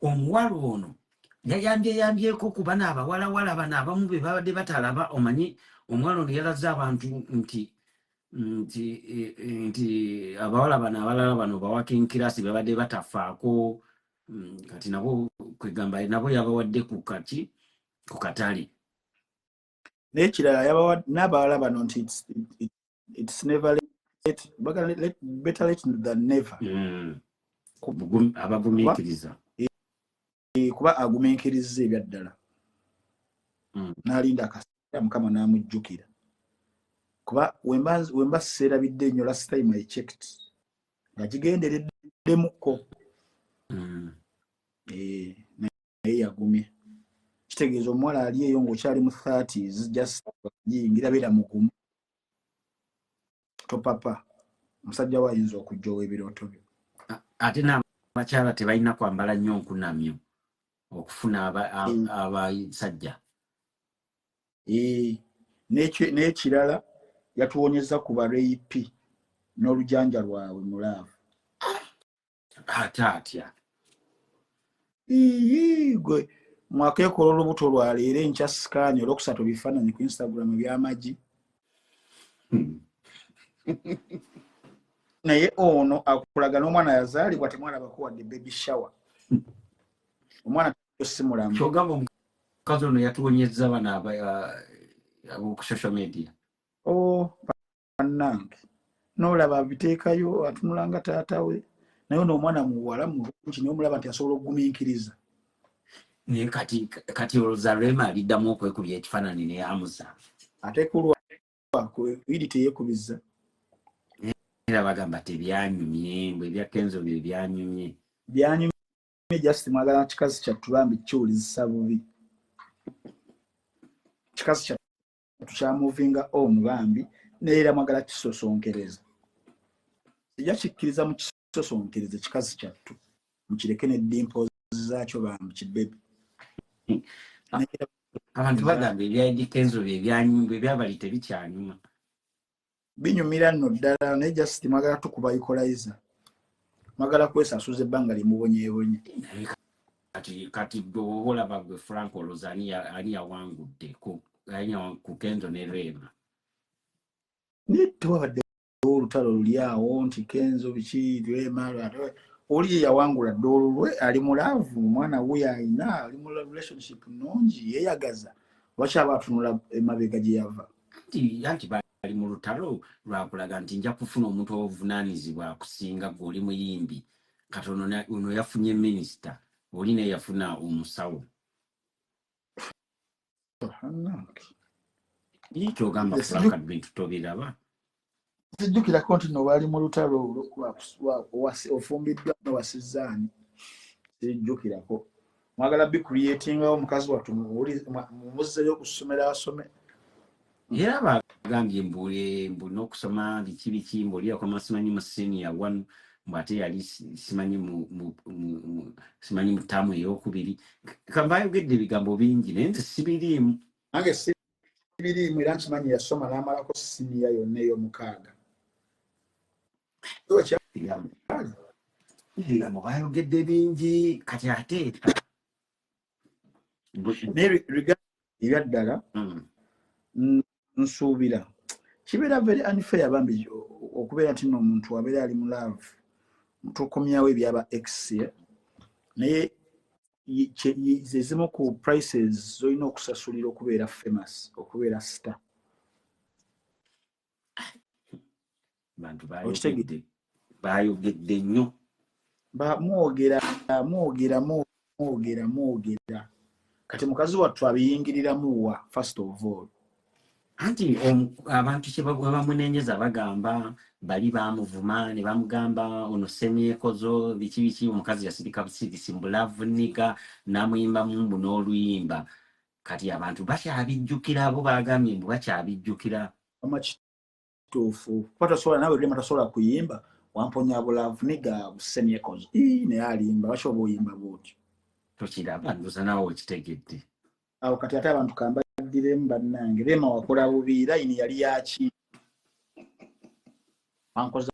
omuwala ono yayambyeko kuba n'abawalawala bano abamu be babadde batalaba. Omanyi omuwala ono yalaze abantu nti abawala bano abalala bano bawakinkirasi babadde batafaako. Kati nabo kwegamba nabo yabawadde ku katale. N'ekirala n'abawala bano nti it's never better late than never. Abagumiikiriza. Kuba agumiikiriza ebyaddala. N'alinda akaseera Mukama n'amujjukira. Kuba wemba seerabidde nnyo last time I checked nga kigendereddemukko. Naye yagumye. Kitegeeza omuwala ali eyo ng'okyali mu 30s just yingira beera mugumu. Topapa omusajja we ayinza okujja ow'ebirooto byo. Ate n'abakyala tebalina kwambala nnyo nkunamyo okufuna abasajja. N'ekirala yatuwonyeza ku bareyipi n'olujanja lwawe mulaavu. Atatya. Gwe mwakeekola olubuto lwa leero enkya sikaani olwokusatu bifaananyi ku Instagram eby'amagi. Naye ono akulaga n'omwana yazaalibwa temwalabako wadde baby shower. Omwana si mulamu. Kyogamba omukazi ono yatuwonyezza bana ab'oku social media. Bannange n'olaba abiteekayo atunula nga taata we naye n'omwana muwala mulungi naye omulaba nti asobola okugumiikiriza. Naye kati olowooza Rema aliddamu okwekubya ekifaananyi ne yamuza. Ate kulwako iri teyeekubizza. Era bagamba tebyanyumye mbwe ebya Kenzo bye byanyumye. Byanyumye just mwagala kikazi kyattu bambi kiwulizisa bubi. Kikazi kyattu kyamuvinga omubambi neera mwagala kisosonkereza. Sijja kikkiriza mu kisosonkereza kikazi kyattu mukireke n'eddimpo zaakyo bambi kibebe. Abantu bagamba ebya Kenzo bye byanyumye byabali tebikyanyuma. Binyumira nno ddala naye just mwagala tukuba equalizer. Mwagala kwesasuza ebbanga limubonyeebonye. Kati olaba gwe Franco Lozani ani yawangudde ku Kenzo ne Rema. Naye tewabadde olutalo luli awo nti Kenzo biki Rema oli yawangula ddoolo lwe ali mulaavu omwana we ayina ali mu relationship nnungi yeeyagaza lwaki atunula emabega gye yava. Anti bali mu lutalo lwakulaga nti nja kufuna omuntu obuvunaanyizibwa akusinga gw'oli muyimbi kati ono yafunye minisita oli naye yafuna omusawo. Kyogamba Frank bintu tobiraba. Sijjukirako nti no baali mu lutalo ofumbiddwa n'owasizzaani. Sijjukirako. Mwagala bicreatingawo omukazi wattu mumuzzeyo okusomera asome. Era bagambye mbu n'okusoma biki mbuli akoma simanyi mu senior 1 mbate yali simanyi mu ttaamu ey'okubiri. Kambayogedde ebigambo bingi naye nze sibiriimu. Nange sibiriimu era nkimanyi yasoma n'amalako siniya yonna ey'omukaaga. Ebigambo bayogedde bingi kati ate naye ebya ddala nsuubira kibeera very unfair bambi okubeera nti nno omuntu abeera ali mu love tukomyawo ebyaba x naye zezimu ku prices zolina okusasulira okubeera famous okubeera star. Bantu bayogedde nnyo. Mwogera kati mukazi wattu abiyingiriramu wa first of all. Anti abantu kye bamunenyeza bagamba bali bamuvuma ne bamugamba ono semyekozo biki omukazi yasirika busirisi mbulavu niga namuyimba mumbu n'oluyimba kati abantu bakyabijjukira abo bagambye mbu bakyabijjukira. Amakituufu patasobola nawe Rema tasobola kuyimba wamponya bulavu niga busemyekozo naye alimba bashobola oyimba bwotyo tokiraba ndoza nawe okitegedde. Awo kati ate abantu kambaddiremu bannange Rema wakola bubi layini yali yaki wankoza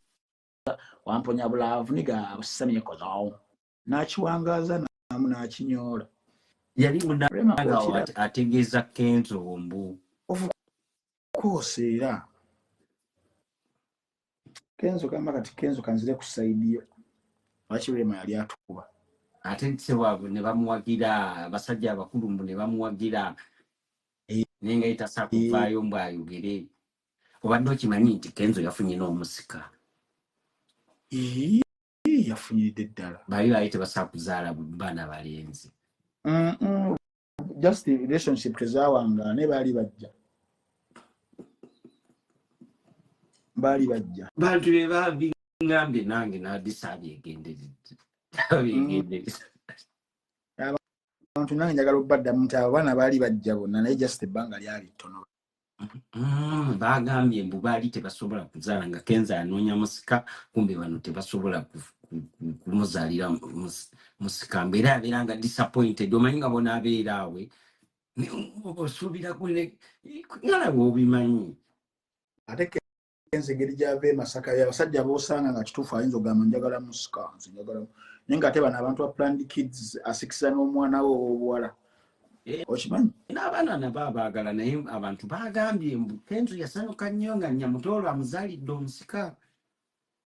wamponya bulavu niga busemyekozo nakiwangaaza namu nakinyoola. Yali munaga ategeeza Kenzo mbu of course era Kenzo kama kati Kenzo kanzire kusaidia lwaki Rema yali atukuba ate sewaabwe ne bamuwagira abasajja abakulu mbu ne bamuwagira naye nga yitasa kuvaayo mbu ayogere. Obadde okimanyi nti Kenzo yafunye n'omusika. Yafunyiridde ddala bali baali tebasobola kuzaala baana balenzi. Just the relationship tezaawangala ne baali bajja bantu be babingambye nange n'adisa abyegendereza. Abantu nange njagala obbaddamu nti abo baana baali bajja bonna naye just ebbanga lyali ttono. Bagambye mbu baali tebasobola kuzaala nga Kenzo anoonya musika kumbe bano tebasobola kumuzaalira musika mbeera abeera nga disappointed omanyi nga bona abeera awe osuubira ngalaba obimanyi. Ate engeri gyava e Masaka abasajja b'osanga nga kituufu ayinza ogamba njagala musika njagala naye ng'ate bano abantu ba Planned Kids asikisa n'omwana we ow'obuwala okimanyi n'abaana nabo abaagala naye abantu baagambye Kenzo yasanuka nnyo nga Nyamutoolo amuzaalidde omusika